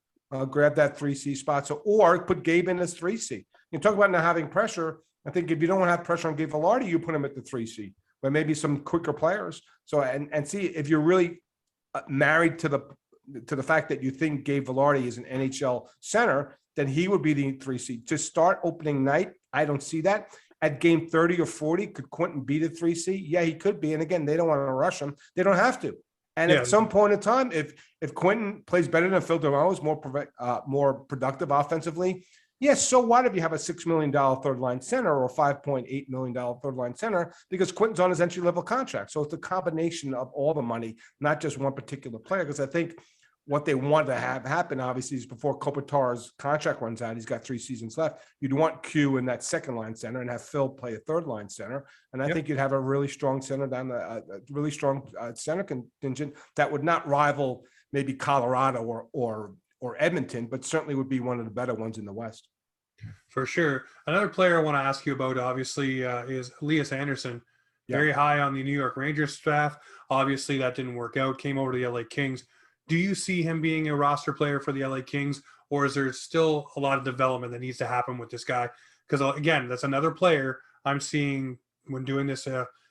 grab that 3C spot. So, or put Gabe in as 3C. You talk about not having pressure. I think if you don't want to have pressure on Gabe Velarde, you put him at the 3C, but maybe some quicker players. So, and see if you're really married to the fact that you think Gabe Velarde is an NHL center, then he would be the 3C. To start opening night, I don't see that. At game 30 or 40, could Quentin be the 3C? Yeah, he could be. And again, they don't want to rush him. They don't have to. And at some point in time, if Quentin plays better than Phil Dureau, is more productive offensively, yes, so what if you have a $6 million third line center or $5.8 million third line center because Quentin's on his entry level contract. So it's a combination of all the money, not just one particular player. Because I think what they want to have happen, obviously, is before Kopitar's contract runs out, he's got 3 seasons left. You'd want Q in that second line center and have Phil play a third line center. And I think you'd have a really strong center down a really strong center contingent that would not rival maybe Colorado or Edmonton, but certainly would be one of the better ones in the West. For sure. Another player I want to ask you about, obviously, is Elias Anderson. Very high on the New York Rangers staff. Obviously, that didn't work out. Came over to the LA Kings. Do you see him being a roster player for the LA Kings, or is there still a lot of development that needs to happen with this guy? Because, again, that's another player I'm seeing when doing this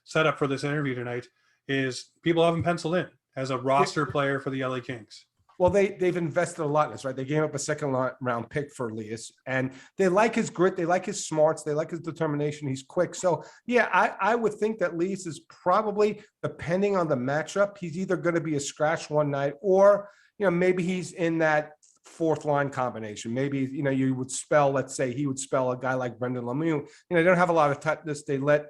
setup for this interview tonight is people have him penciled in as a roster player for the LA Kings. Well, they've invested a lot in this, right? They gave up a second round pick for Elias, and they like his grit. They like his smarts. They like his determination. He's quick. So, yeah, I would think that Elias is probably, depending on the matchup, he's either going to be a scratch one night or, maybe he's in that fourth line combination. Maybe, you would spell, let's say he would spell a guy like Brendan Lemieux. They don't have a lot of toughness. They let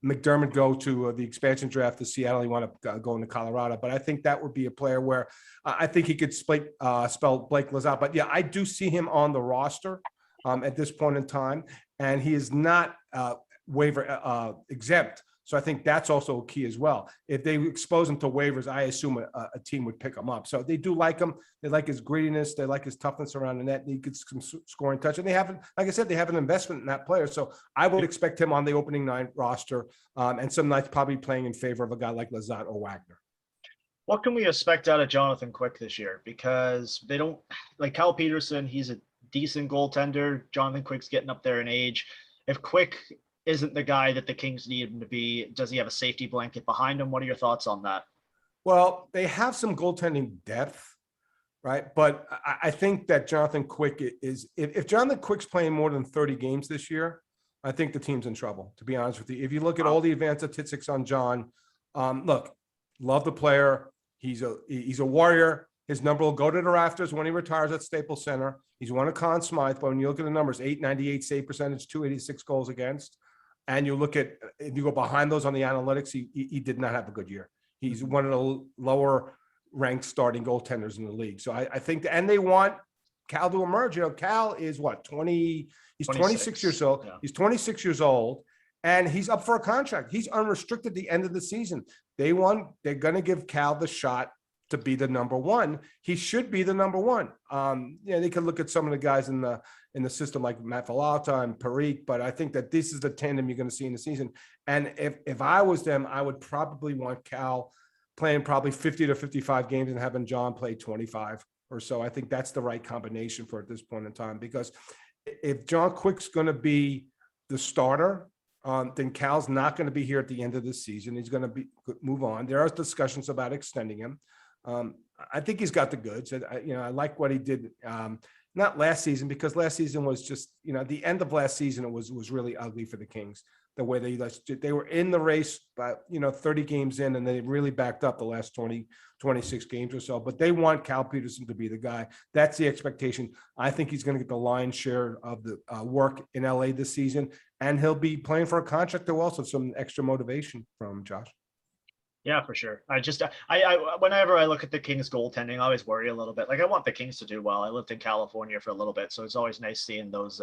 McDermott go to the expansion draft to Seattle. He want to go into Colorado, but I think that would be a player where I think he could spell Blake Lizotte. But yeah, I do see him on the roster at this point in time, and he is not waiver exempt. So I think that's also a key as well. If they expose him to waivers, I assume a team would pick him up. So they do like him. They like his grittiness. They like his toughness around the net. And he gets some scoring touch. And they haven't, like I said, they have an investment in that player. So I would expect him on the opening night roster, and some nights probably playing in favor of a guy like Lizotte or Wagner. What can we expect out of Jonathan Quick this year? Because they don't, like Kyle Peterson, he's a decent goaltender. Jonathan Quick's getting up there in age. If Quick isn't the guy that the Kings need him to be, does he have a safety blanket behind him? What are your thoughts on that? Well, they have some goaltending depth, right? But I think that Jonathan Quick is, if Jonathan Quick's playing more than 30 games this year, I think the team's in trouble, to be honest with you. If you look at all the advanced statistics on John, look, love the player. He's a warrior. His number will go to the rafters when he retires at Staples Center. He's won a Conn Smythe, but when you look at the numbers, .898 save percentage, .286 goals against, and you look at, if you go behind those on the analytics, he did not have a good year. He's one of the lower ranked starting goaltenders in the league. So I think, and they want Cal to emerge. Cal is what, 20, he's 26 years old. Yeah. He's 26 years old, and he's up for a contract. He's unrestricted at the end of the season. They're going to give Cal the shot to be the number one. He should be the number one. They could look at some of the guys in the system like Matt Villalta and Parikh, but I think that this is the tandem you're going to see in the season. And if I was them, I would probably want Cal playing probably 50 to 55 games and having John play 25 or so. I think that's the right combination for at this point in time, because if John Quick's going to be the starter, then Cal's not going to be here at the end of the season. He's going to move on. There are discussions about extending him. I think he's got the goods. I like what he did. Not last season, because last season was just, the end of last season, it was really ugly for the Kings. the way they were in the race, but 30 games in, and they really backed up the last 26 games or so. But they want Cal Peterson to be the guy. That's the expectation. I think he's going to get the lion's share of the work in LA this season, and he'll be playing for a contract to also some extra motivation from Josh. Yeah, for sure. Whenever I look at the Kings goaltending, I always worry a little bit. Like, I want the Kings to do well. I lived in California for a little bit, so it's always nice seeing those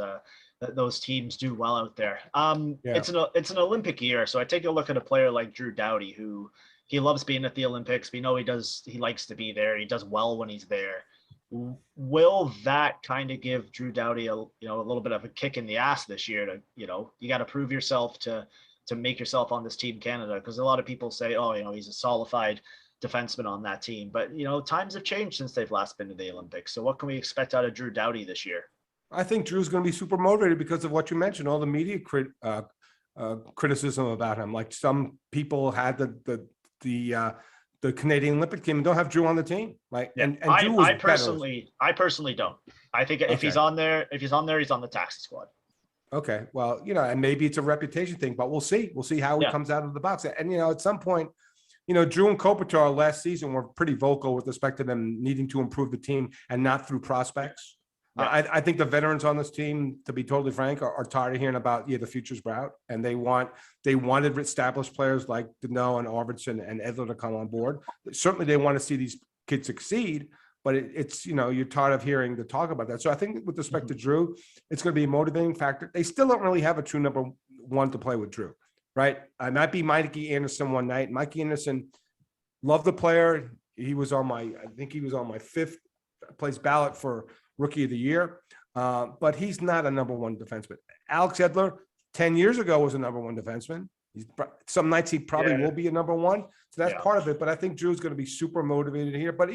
teams do well out there. It's an Olympic year, so I take a look at a player like Drew Doughty, who he loves being at the Olympics. We know he likes to be there. He does well when he's there. Will that kind of give Drew Doughty a little bit of a kick in the ass this year to, you got to prove yourself to make yourself on this Team Canada? Because a lot of people say, he's a solidified defenseman on that team. But, times have changed since they've last been to the Olympics. So what can we expect out of Drew Doughty this year? I think Drew's going to be super motivated because of what you mentioned, all the media criticism about him. Like, some people had the Canadian Olympic team and don't have Drew on the team. Like, yeah. and Drew was I personally don't. I think if he's on there, he's on the taxi squad. Okay, well, and maybe it's a reputation thing, but we'll see. We'll see how he comes out of the box. And, at some point, Drew and Kopitar last season were pretty vocal with respect to them needing to improve the team and not through prospects. Yeah. I think the veterans on this team, to be totally frank, are tired of hearing about the future's bright, and they wanted established players like Deneau and Arvidsson and Edler to come on board. Certainly, they want to see these kids succeed, but it's you're tired of hearing the talk about that. So I think with respect to Drew, it's going to be a motivating factor. They still don't really have a true number one to play with Drew, right? I might be Mikey Anderson one night. Mikey Anderson, loved the player. He was on my fifth place ballot for Rookie of the Year, but he's not a number one defenseman. Alex Edler, 10 years ago, was a number one defenseman. Some nights he probably will be a number one. So that's part of it. But I think Drew's going to be super motivated here. But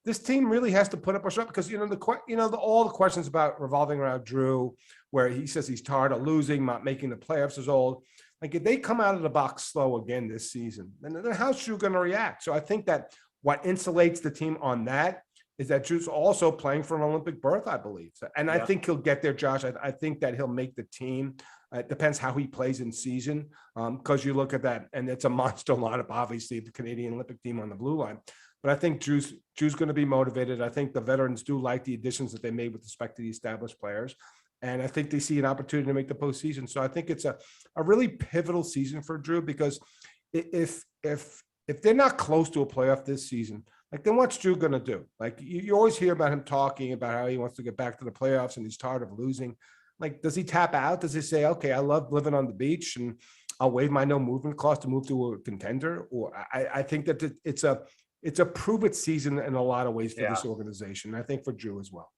this team really has to put up a shot because all the questions about revolving around Drew, where he says he's tired of losing, not making the playoffs is old. Like, if they come out of the box slow again this season, then how's Drew going to react? So I think that what insulates the team on that is that Drew's also playing for an Olympic berth, I believe. So, and I think he'll get there, Josh. I think that he'll make the team. It depends how he plays in season, because you look at that, and it's a monster lineup, obviously, the Canadian Olympic team on the blue line. But I think Drew's going to be motivated. I think the veterans do like the additions that they made with respect to the established players. And I think they see an opportunity to make the postseason. So I think it's a really pivotal season for Drew, because if they're not close to a playoff this season, like, then what's Drew going to do? Like, you always hear about him talking about how he wants to get back to the playoffs and he's tired of losing. Like, does he tap out? Does he say, okay, I love living on the beach and I'll waive my no movement clause to move to a contender? Or I think that it's a prove it season in a lot of ways for this organization. I think for Drew as well.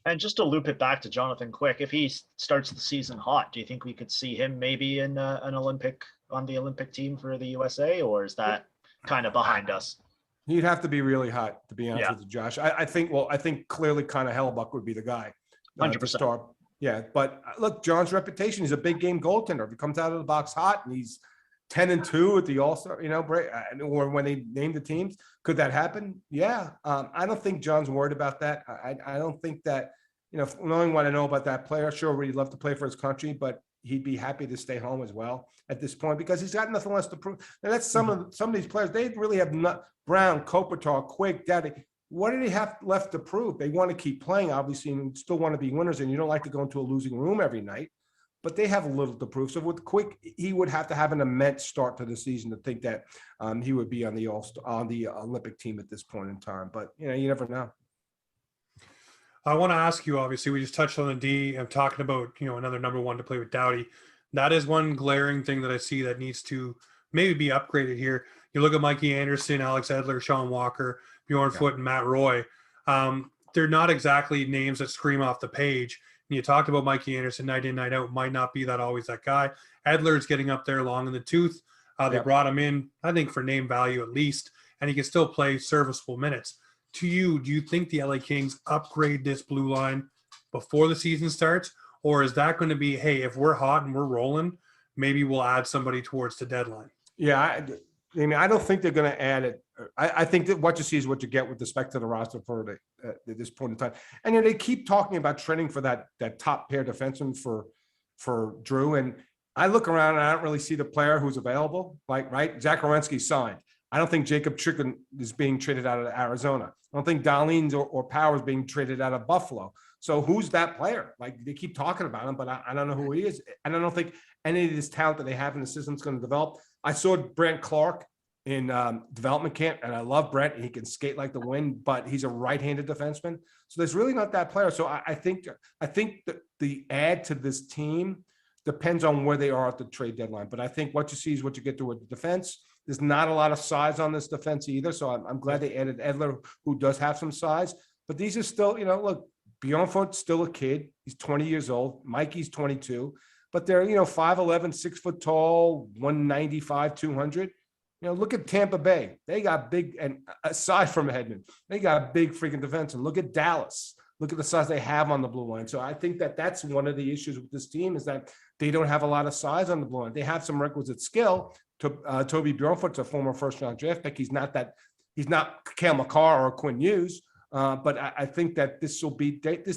And just to loop it back to Jonathan Quick, if he starts the season hot, do you think we could see him maybe in on the Olympic team for the USA, or is that kind of behind us? He'd have to be really hot, to be honest with you, Josh. I think clearly Connor Hellebuck would be the guy. 100%. Yeah, but look, John's reputation, he's a big game goaltender. If he comes out of the box hot and he's 10-2 at the All-Star, break, or when they name the teams, could that happen? Yeah. I don't think John's worried about that. I don't think that, knowing what I know about that player, sure, he'd love to play for his country, but he'd be happy to stay home as well at this point because he's got nothing less to prove. And that's some of these players. They really have Brown, Kopitar, Quick, Daddy. What do they have left to prove? They want to keep playing, obviously, and still want to be winners. And you don't like to go into a losing room every night, but they have a little to prove. So with Quick, he would have to have an immense start to the season to think that he would be on the Olympic team at this point in time. But you never know. I want to ask you, obviously, we just touched on the D. I'm talking about, another number one to play with Doughty. That is one glaring thing that I see that needs to maybe be upgraded here. You look at Mikey Anderson, Alex Edler, Sean Walker, Bjorn Foote, and Matt Roy. They're not exactly names that scream off the page. And you talked about Mikey Anderson, night in, night out, might not be always that guy. Edler's getting up there long in the tooth. They brought him in, I think, for name value at least, and he can still play serviceable minutes. To you, do you think the LA Kings upgrade this blue line before the season starts? Or is that going to be, hey, if we're hot and we're rolling, maybe we'll add somebody towards the deadline? Yeah, I don't think they're going to add it. I think that what you see is what you get with respect to the roster for at this point in time. And they keep talking about trending for that top pair defenseman for Drew. And I look around and I don't really see the player who's available. Like, right, Zach Werenski signed. I don't think Jacob Chicken is being traded out of Arizona. I don't think Darlene or Powers being traded out of Buffalo. So who's that player? Like, they keep talking about him, but I don't know who he is. And I don't think any of this talent that they have in the system is going to develop. I saw Brent Clark in development camp, and I love Brent. He can skate like the wind, but he's a right-handed defenseman. So there's really not that player. So I think that the add to this team depends on where they are at the trade deadline. But I think what you see is what you get to with the defense. There's not a lot of size on this defense either. So I'm glad they added Edler, who does have some size. But these are still, look, Bjornfot's still a kid. He's 20 years old. Mikey's 22. But they're, 5'11", 6 foot tall, 195, 200. Look at Tampa Bay. They got big, and aside from Hedman, they got big freaking defense. And look at Dallas. Look at the size they have on the blue line. So I think that's one of the issues with this team is that they don't have a lot of size on the blue line. They have some requisite skill. Toby Bjornfot's a former first-round draft pick. He's not Cale Makar or Quinn Hughes. But I think that this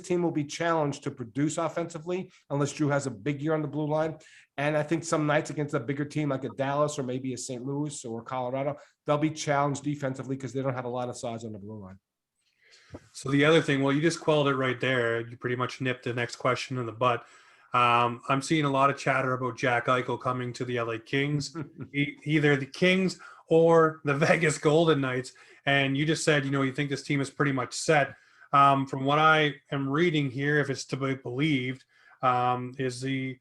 team will be challenged to produce offensively unless Drew has a big year on the blue line. And I think some nights against a bigger team like a Dallas or maybe a St. Louis or Colorado, they'll be challenged defensively because they don't have a lot of size on the blue line. So the other thing, well, you just quelled it right there. You pretty much nipped the next question in the butt. I'm seeing a lot of chatter about Jack Eichel coming to the LA Kings, either the Kings or the Vegas Golden Knights. And you just said, you think this team is pretty much set. From what I am reading here, if it's to be believed, is the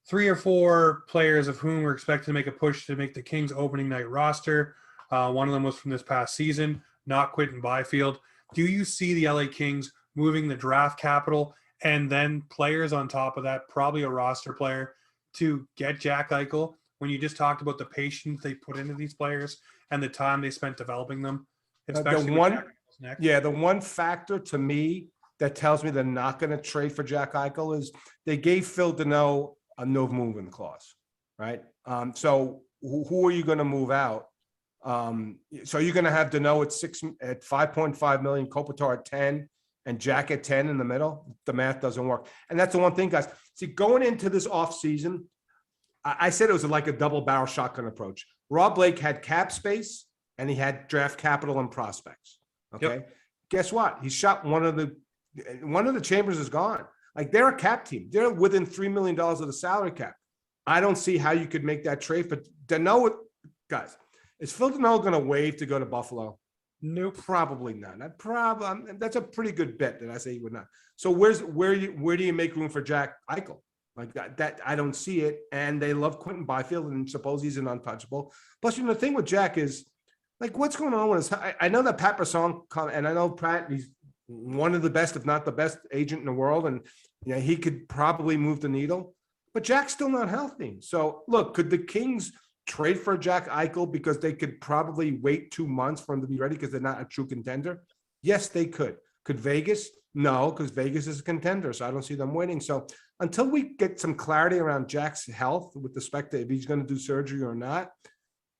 3 or 4 players of whom we're expected to make a push to make the Kings opening night roster. One of them was from this past season, not Quentin Byfield. Do you see the LA Kings moving the draft capital and then players on top of that, probably a roster player, to get Jack Eichel when you just talked about the patience they put into these players and the time they spent developing them? Especially the one factor to me that tells me they're not going to trade for Jack Eichel is they gave Phil Deneau a no movement clause, right? So who are you going to move out? So you're going to have Deneau at 5.5 million, Kopitar at 10, and Jack at 10 in the middle. The math doesn't work, and that's the one thing, guys. See, going into this offseason, I said it was like a double barrel shotgun approach. Rob Blake had cap space and he had draft capital and prospects. Okay. Yep. Guess what? He shot one of the chambers is gone. Like, they're a cap team. They're within $3 million of the salary cap. I don't see how you could make that trade. But Deneau, guys, is Phil Deneau going to waive to go to Buffalo? No, probably not. That's a pretty good bet that I say he would not. So where do you make room for Jack Eichel? Like that I don't see it. And they love Quentin Byfield and suppose he's an untouchable. Plus, the thing with Jack is, like, what's going on with us? I know that Pat Brisson, and I know Pratt, he's one of the best, if not the best agent in the world. And he could probably move the needle, but Jack's still not healthy. So look, could the Kings trade for Jack Eichel because they could probably wait 2 months for him to be ready because they're not a true contender? Yes, they could. Could Vegas? No, because Vegas is a contender. So I don't see them waiting. So until we get some clarity around Jack's health with respect to if he's going to do surgery or not,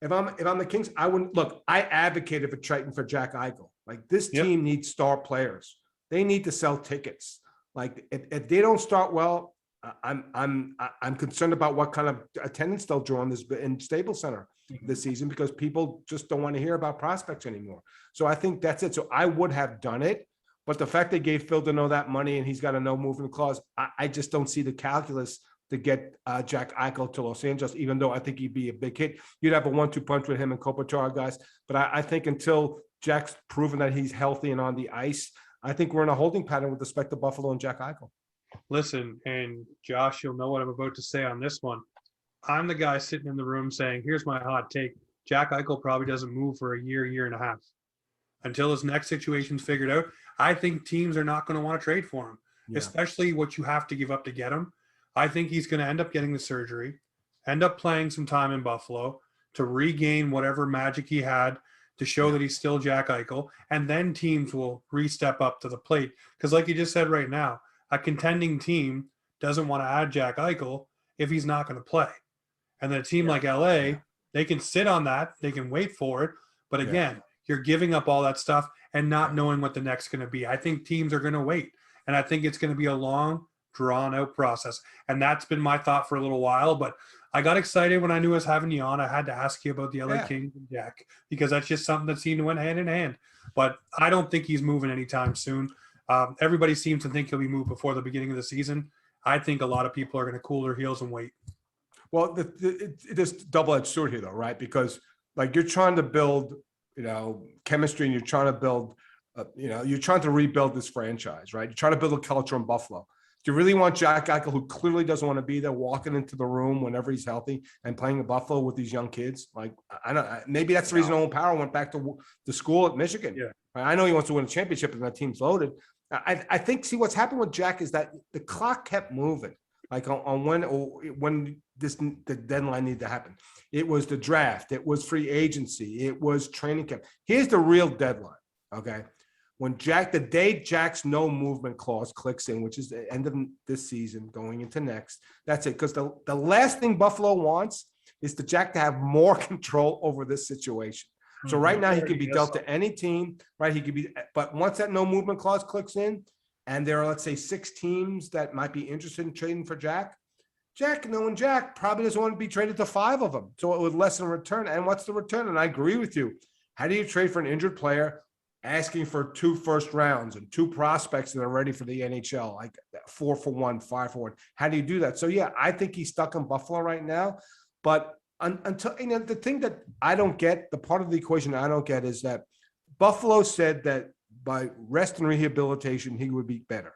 if I'm the Kings, I wouldn't look. I advocated for trading for Jack Eichel. Like, this team needs star players. They need to sell tickets. Like, if they don't start well, I'm concerned about what kind of attendance they'll draw in Staples Center this season, because people just don't want to hear about prospects anymore. So I think that's it. So I would have done it, but the fact they gave Phil Deneau that money and he's got a no movement clause, I just don't see the calculus to get Jack Eichel to Los Angeles, even though I think he'd be a big hit. You'd have a 1-2 punch with him and Kopitar, guys. But I think until Jack's proven that he's healthy and on the ice, I think we're in a holding pattern with respect to Buffalo and Jack Eichel. Listen, and Josh, you'll know what I'm about to say on this one. I'm the guy sitting in the room saying, here's my hot take. Jack Eichel probably doesn't move for a year and a half. Until his next situation's figured out, I think teams are not going to want to trade for him, especially what you have to give up to get him. I think he's going to end up getting the surgery, end up playing some time in Buffalo to regain whatever magic he had to show that he's still Jack Eichel, and then teams will re-step up to the plate. Because like you just said right now, a contending team doesn't want to add Jack Eichel if he's not going to play. And then a team like LA, they can sit on that, they can wait for it. But again, you're giving up all that stuff and not knowing what the next going to be. I think teams are going to wait. And I think it's going to be a long, drawn out process. And that's been my thought for a little while. But I got excited when I knew I was having you on. I had to ask you about the LA Kings and Jack, because that's just something that seemed to went hand in hand. But I don't think he's moving anytime soon. Everybody seems to think he'll be moved before the beginning of the season. I think a lot of people are going to cool their heels and wait. Well, this double-edged sword here, though, right? Because like you're trying to build, chemistry, and you're trying to build, you're trying to rebuild this franchise, right? You're trying to build a culture in Buffalo. Do you really want Jack Eichel, who clearly doesn't want to be there, walking into the room whenever he's healthy and playing in Buffalo with these young kids? Like, I don't. Maybe that's the reason Owen Power went back to school at Michigan. Yeah. I know he wants to win a championship, and that team's loaded. I think. See, what's happened with Jack is that the clock kept moving. Like on when the deadline needed to happen. It was the draft. It was free agency. It was training camp. Here's the real deadline. Okay. When the day Jack's no movement clause clicks in, which is the end of this season going into next, that's it. Because the last thing Buffalo wants is the Jack to have more control over this situation. So right now he could be dealt to any team, right? He could be, but once that no movement clause clicks in, and there are, let's say, 6 teams that might be interested in trading for Jack, knowing Jack probably doesn't want to be traded to 5 of them. So it would lessen return. And what's the return? And I agree with you. How do you trade for an injured player asking for 2 first rounds and 2 prospects that are ready for the NHL, like 4 for 1, 5 for 1? How do you do that? So, yeah, I think he's stuck in Buffalo right now. But until, the thing that I don't get, the part of the equation I don't get is that Buffalo said that by rest and rehabilitation, he would be better.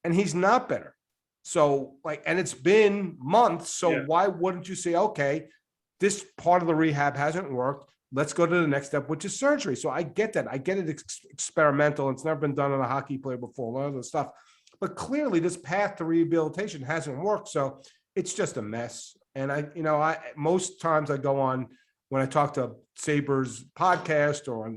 And he's not better. So, and it's been months. So why wouldn't you say, okay, this part of the rehab hasn't worked. Let's go to the next step, which is surgery. So I get that. I get it. It's experimental. It's never been done on a hockey player before, a lot of the stuff. But clearly this path to rehabilitation hasn't worked. So it's just a mess. And I most times I go on when I talk to Sabres podcast or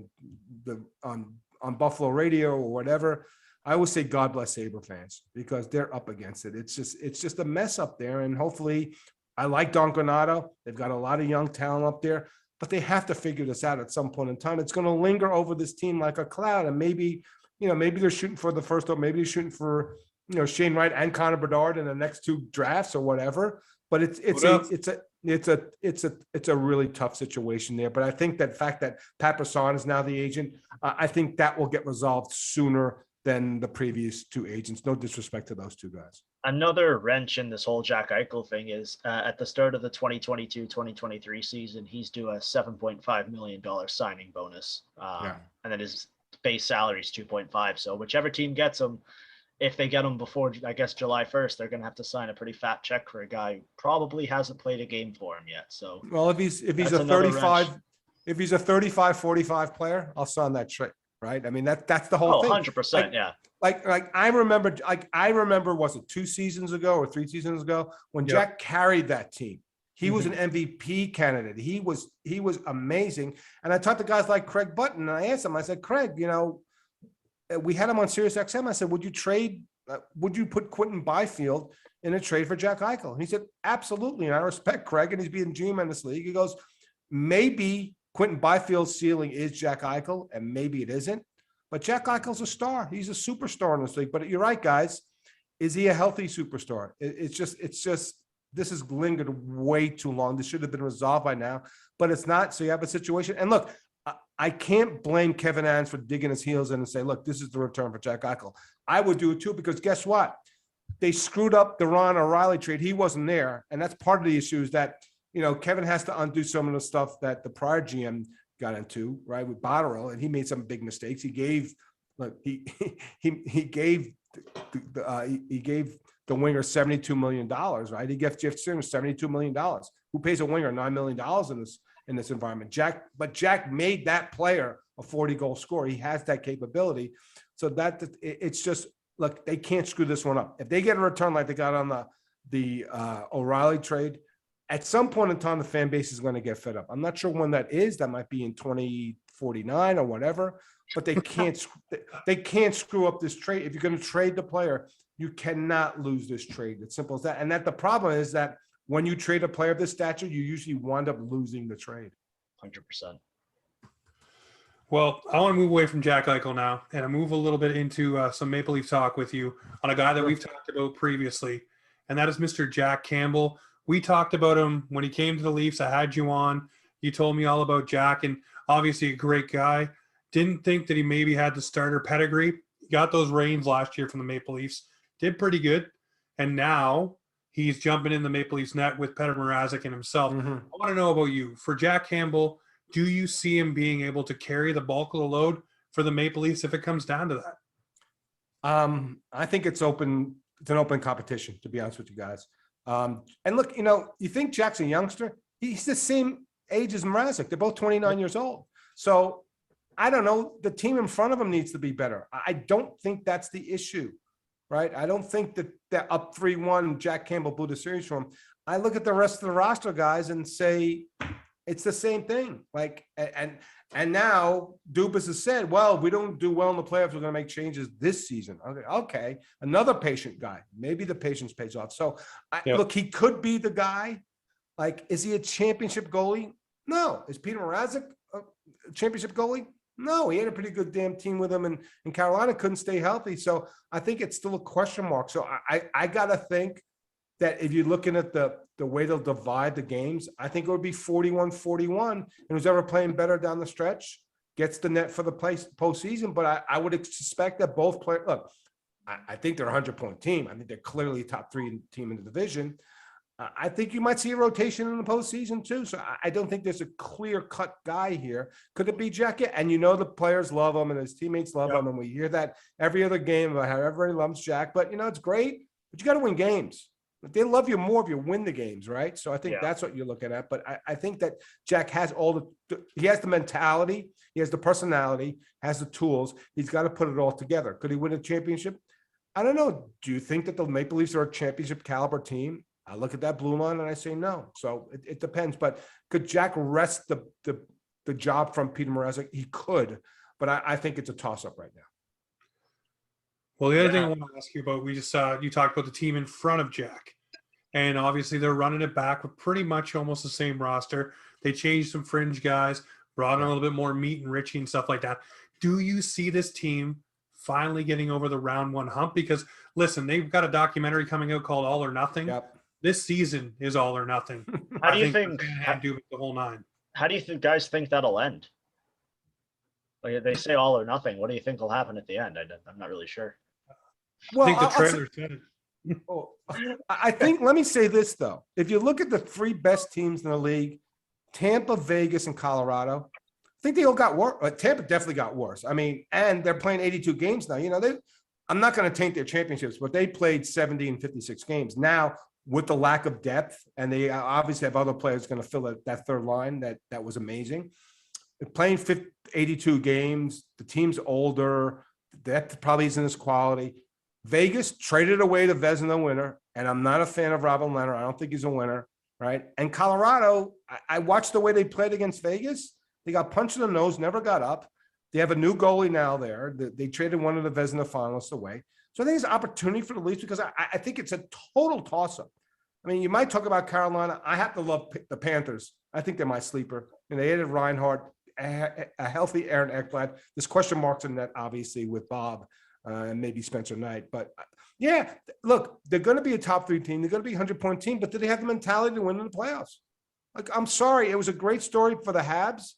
on Buffalo radio or whatever, I always say, God bless Sabre fans, because they're up against it. It's just a mess up there. And hopefully, I like Don Granato. They've got a lot of young talent up there, but they have to figure this out at some point in time. It's going to linger over this team like a cloud. And maybe they're shooting for the first, or maybe they're shooting for, Shane Wright and Connor Bedard in the next 2 drafts or whatever. But it's a really tough situation there. But I think that fact that Pat Brisson is now the agent, I think that will get resolved sooner than the previous 2 agents. No disrespect to those 2 guys. Another wrench in this whole Jack Eichel thing is at the start of the 2022-2023 season, he's due a $7.5 million signing bonus. And then his base salary is 2.5. So whichever team gets him, if they get him before, I guess, July 1st, they're going to have to sign a pretty fat check for a guy who probably hasn't played a game for him yet. So, well, if he's a 35, wrench. If he's a 35-45 player, I'll sign that trade. Right. I mean, that's the whole thing. 100%. Yeah. I remember, was it 2 seasons ago or 3 seasons ago when Jack carried that team? He was an MVP candidate. He was amazing. And I talked to guys like Craig Button, and I asked him, I said, Craig, we had him on Sirius XM. I said, would you put Quentin Byfield in a trade for Jack Eichel? And he said, absolutely. And I respect Craig, and he's being GM in this league. He goes, maybe Quentin Byfield's ceiling is Jack Eichel, and maybe it isn't. But Jack Eichel's a star. He's a superstar in this league. But you're right, guys. Is he a healthy superstar? It's just this has lingered way too long. This should have been resolved by now, but it's not. So you have a situation. And look, I can't blame Kevin Adams for digging his heels in and say, look, this is the return for Jack Eichel. I would do it too, because guess what? They screwed up the Ron O'Reilly trade. He wasn't there. And that's part of the issue, is that, Kevin has to undo some of the stuff that the prior GM got into, right, with Botterill, and he made some big mistakes. He gave the winger $72 million, right? He gave Jeff Simmons $72 million. Who pays a winger $9 million in this environment? Jack made that player a 40-goal scorer. He has that capability. So that it's just, look, they can't screw this one up. If they get a return like they got on the O'Reilly trade, at some point in time, the fan base is going to get fed up. I'm not sure when that is. That might be in 2049 or whatever. But they can't screw up this trade. If you're going to trade the player, you cannot lose this trade. It's simple as that. And that the problem is that when you trade a player of this stature, you usually wind up losing the trade. 100%. Well, I want to move away from Jack Eichel now and I move a little bit into some Maple Leaf talk with you on a guy that Sure. we've talked about previously, and that is Mr. Jack Campbell. We talked about him when he came to the Leafs. I had you on. You told me all about Jack, and obviously a great guy. Didn't think that he maybe had the starter pedigree. He got those reins last year from the Maple Leafs. Did pretty good. And now he's jumping in the Maple Leafs net with Petr Mrazek and himself. Mhm. I want to know about you. For Jack Campbell, do you see him being able to carry the bulk of the load for the Maple Leafs if it comes down to that? I think it's open. It's an open competition, to be honest with you guys. And look, you think Jack's a youngster? He's the same age as Mrazek. They're both 29 years old. So I don't know. The team in front of him needs to be better. I don't think that's the issue, right? I don't think that they're up 3-1. Jack Campbell blew the series for him. I look at the rest of the roster guys and say it's the same thing. Like, and now Dubas has said, well, if we don't do well in the playoffs, we're going to make changes this season. Okay. Another patient guy. Maybe the patience pays off. So look, he could be the guy. Like, is he a championship goalie? No. Is Peter Mrazek a championship goalie? No, he had a pretty good damn team with him, and Carolina couldn't stay healthy. So I think it's still a question mark. So I got to think that if you're looking at the way they'll divide the games, I think it would be 41-41. And who's ever playing better down the stretch gets the net for the postseason. But I would suspect that both players, look, I think they're a 100-point team. I think they're clearly a top 3 team in the division. I think you might see a rotation in the postseason too. So I don't think there's a clear-cut guy here. Could it be Jack? And the players love him and his teammates love him. And we hear that every other game about how everybody loves Jack. But, it's great. But you got to win games. But they love you more if you win the games, right? So I think that's what you're looking at. But I think that Jack has he has the mentality, he has the personality, has the tools. He's got to put it all together. Could he win a championship? I don't know. Do you think that the Maple Leafs are a championship caliber team? I look at that blue line and I say no. So it depends. But could Jack wrest the job from Peter Mrazek? He could, but I think it's a toss-up right now. Well, the other thing I want to ask you about, we just you talked about the team in front of Jack. And obviously they're running it back with pretty much almost the same roster. They changed some fringe guys, brought in a little bit more meat and Richie and stuff like that. Do you see this team finally getting over the round 1 hump? Because listen, they've got a documentary coming out called All or Nothing. Yep. This season is all or nothing. How do you think do the whole 9? How do you guys think that'll end? Like, they say all or nothing. What do you think will happen at the end? I'm not really sure. Well, I think the trailer said it. I think, let me say this though. If you look at the 3 best teams in the league, Tampa, Vegas, and Colorado, I think they all got worse. Tampa definitely got worse. I mean, and they're playing 82 games now. I'm not going to taint their championships, but they played 70 and 56 games. Now, with the lack of depth, and they obviously have other players going to fill that third line, that was amazing. They're playing 82 games. The team's older. Depth probably isn't as quality. Vegas traded away the Vezina winner, and I'm not a fan of Robin Leonard. I don't think he's a winner, right? And Colorado, I watched the way they played against Vegas. They got punched in the nose, never got up. They have a new goalie now there. They traded one of the Vezina finalists away. So I think it's an opportunity for the Leafs because I think it's a total toss-up. I mean, you might talk about Carolina. I have to love the Panthers. I think they're my sleeper. And they added Reinhart, a healthy Aaron Ekblad. There's question marks in that, obviously, with Bob and maybe Spencer Knight. But, yeah, look, they're going to be a top 3 team. They're going to be a 100-point team. But do they have the mentality to win in the playoffs? Like, I'm sorry. It was a great story for the Habs.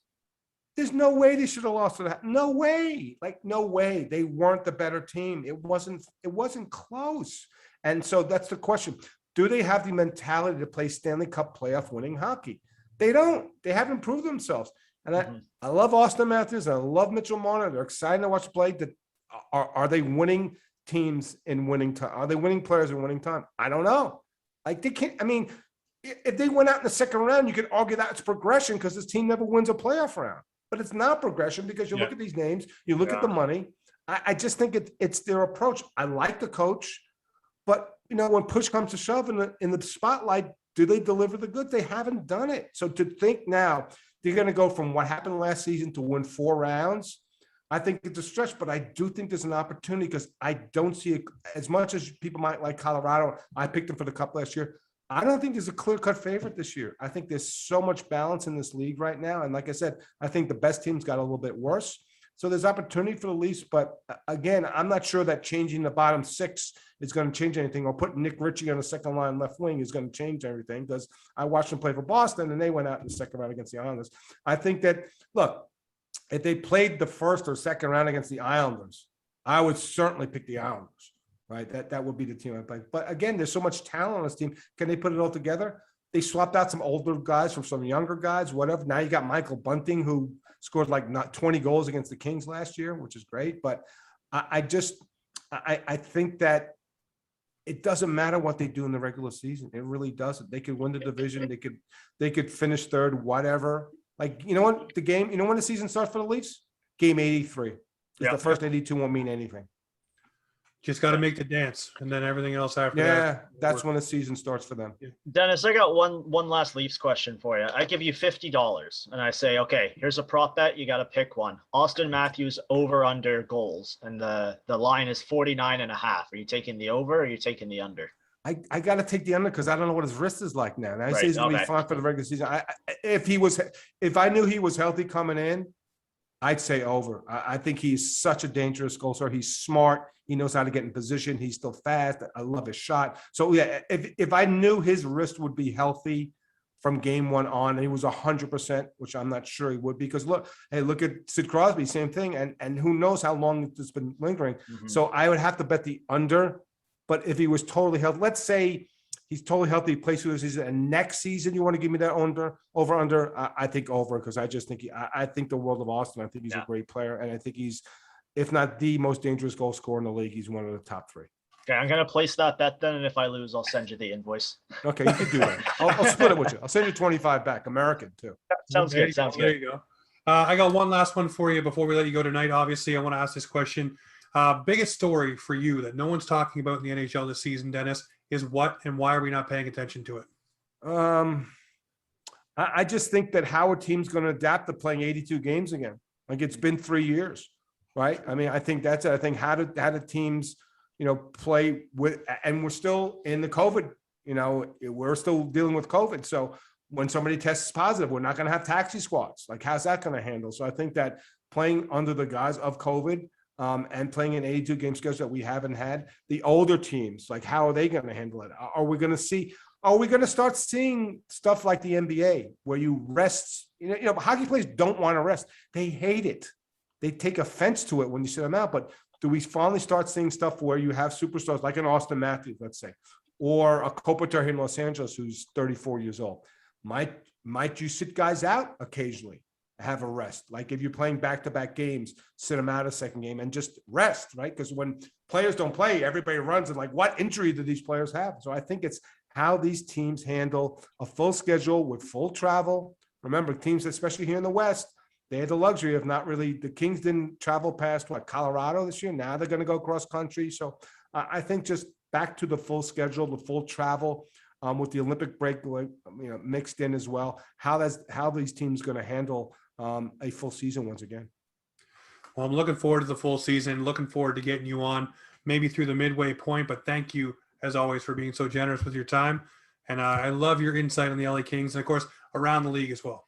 There's no way they should have lost to that. No way. Like, no way. They weren't the better team. It wasn't close. And so that's the question. Do they have the mentality to play Stanley Cup playoff winning hockey? They don't. They haven't proved themselves. And I love Austin Matthews. And I love Mitchell Marner. They're excited to watch play. Are they winning teams in winning time? Are they winning players in winning time? I don't know. Like, they can't. I mean, if they went out in the second round, you could argue that's progression because this team never wins a playoff round. But it's not progression because you look at these names, you look at the money. I just think it's their approach. I like the coach, but when push comes to shove in the spotlight, do they deliver the goods? They haven't done it. So to think now they're going to go from what happened last season to win 4 rounds, I think it's a stretch. But I do think there's an opportunity because I don't see it as much as people might like Colorado. I picked them for the Cup last year. I don't think there's a clear-cut favorite this year. I think there's so much balance in this league right now. And like I said, I think the best teams got a little bit worse. So there's opportunity for the Leafs. But again, I'm not sure that changing the bottom six is going to change anything, or putting Nick Ritchie on the second line left wing is going to change everything, because I watched them play for Boston and they went out in the second round against the Islanders. I think that, look, if they played the first or second round against the Islanders, I would certainly pick the Islanders. Right, that would be the team I play. But again, there's so much talent on this team. Can they put it all together? They swapped out some older guys from some younger guys, whatever. Now you got Michael Bunting, who scored like not 20 goals against the Kings last year, which is great. But I think that it doesn't matter what they do in the regular season. It really doesn't. They could win the division. They could finish third, whatever. Like, you know what, you know when the season starts for the Leafs? Game 83. Yeah. The first 82 won't mean anything. Just got to make the dance, and then everything else after that. Yeah, that's when the season starts for them. Dennis, I got one last Leafs question for you. I give you $50 and I say, okay, here's a prop bet. You got to pick one. Austin Matthews over under goals, and the line is 49.5. Are you taking the over or are you taking the under? I got to take the under because I don't know what his wrist is like now. And I Right, say he's going to be okay. fine for the regular season. If I knew he was healthy coming in, I'd say over. I think he's such a dangerous goal scorer. He's smart. He knows how to get in position. He's still fast. I love his shot. So yeah, if I knew his wrist would be healthy from game one on, and he was 100%, which I'm not sure he would, because look at Sid Crosby, same thing. And who knows how long it's been lingering. Mhm. So I would have to bet the under, but if he was totally healthy, let's say he's totally healthy, plays through the season, and next season you want to give me that over under, I think over, because I just think I think the world of Austin. I think he's a great player, and I think he's, if not the most dangerous goal scorer in the league, he's one of the top three. Okay, I'm going to place that bet then, and if I lose, I'll send you the invoice. Okay, you can do that. I'll split it with you. I'll send you 25 back, American too. Sounds There good. you Sounds go, there good. you go. I got one last one for you before we let you go tonight. Obviously, I want to ask this question. Biggest story for you that no one's talking about in the NHL this season, Dennis, is what and why are we not paying attention to it? I just think that how a team's going to adapt to playing 82 games again. Like, it's been 3 years, right? I mean, I think that's it. I think how do teams, play with, and we're still in the COVID, we're still dealing with COVID. So when somebody tests positive, we're not going to have taxi squads. Like, how's that going to handle? So I think that playing under the guise of COVID, and playing an 82 game schedule that we haven't had, the older teams, like, how are they going to handle it? Are we going to start seeing stuff like the NBA where you rest, hockey players don't want to rest. They hate it. They take offense to it when you sit them out. But do we finally start seeing stuff where you have superstars like an Austin Matthews, let's say, or a Kopitar here in Los Angeles, who's 34 years old? Might you sit guys out occasionally? Have a rest. Like, if you're playing back-to-back games, sit them out a second game and just rest, right? Because when players don't play, everybody runs and like, what injury do these players have? So I think it's how these teams handle a full schedule with full travel. Remember, teams, especially here in the West, they had the luxury of not really, the Kings didn't travel past Colorado this year. Now they're going to go cross country. So I think just back to the full schedule, the full travel, with the Olympic break, mixed in as well. How these teams going to handle a full season once again. Well, I'm looking forward to the full season, looking forward to getting you on maybe through the midway point, but thank you as always for being so generous with your time. And I love your insight on the LA Kings and of course around the league as well.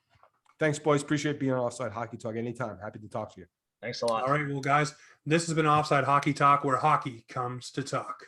Thanks, boys. Appreciate being on Offside Hockey Talk anytime. Happy to talk to you. Thanks a lot. All right. Well, guys, this has been Offside Hockey Talk, where hockey comes to talk.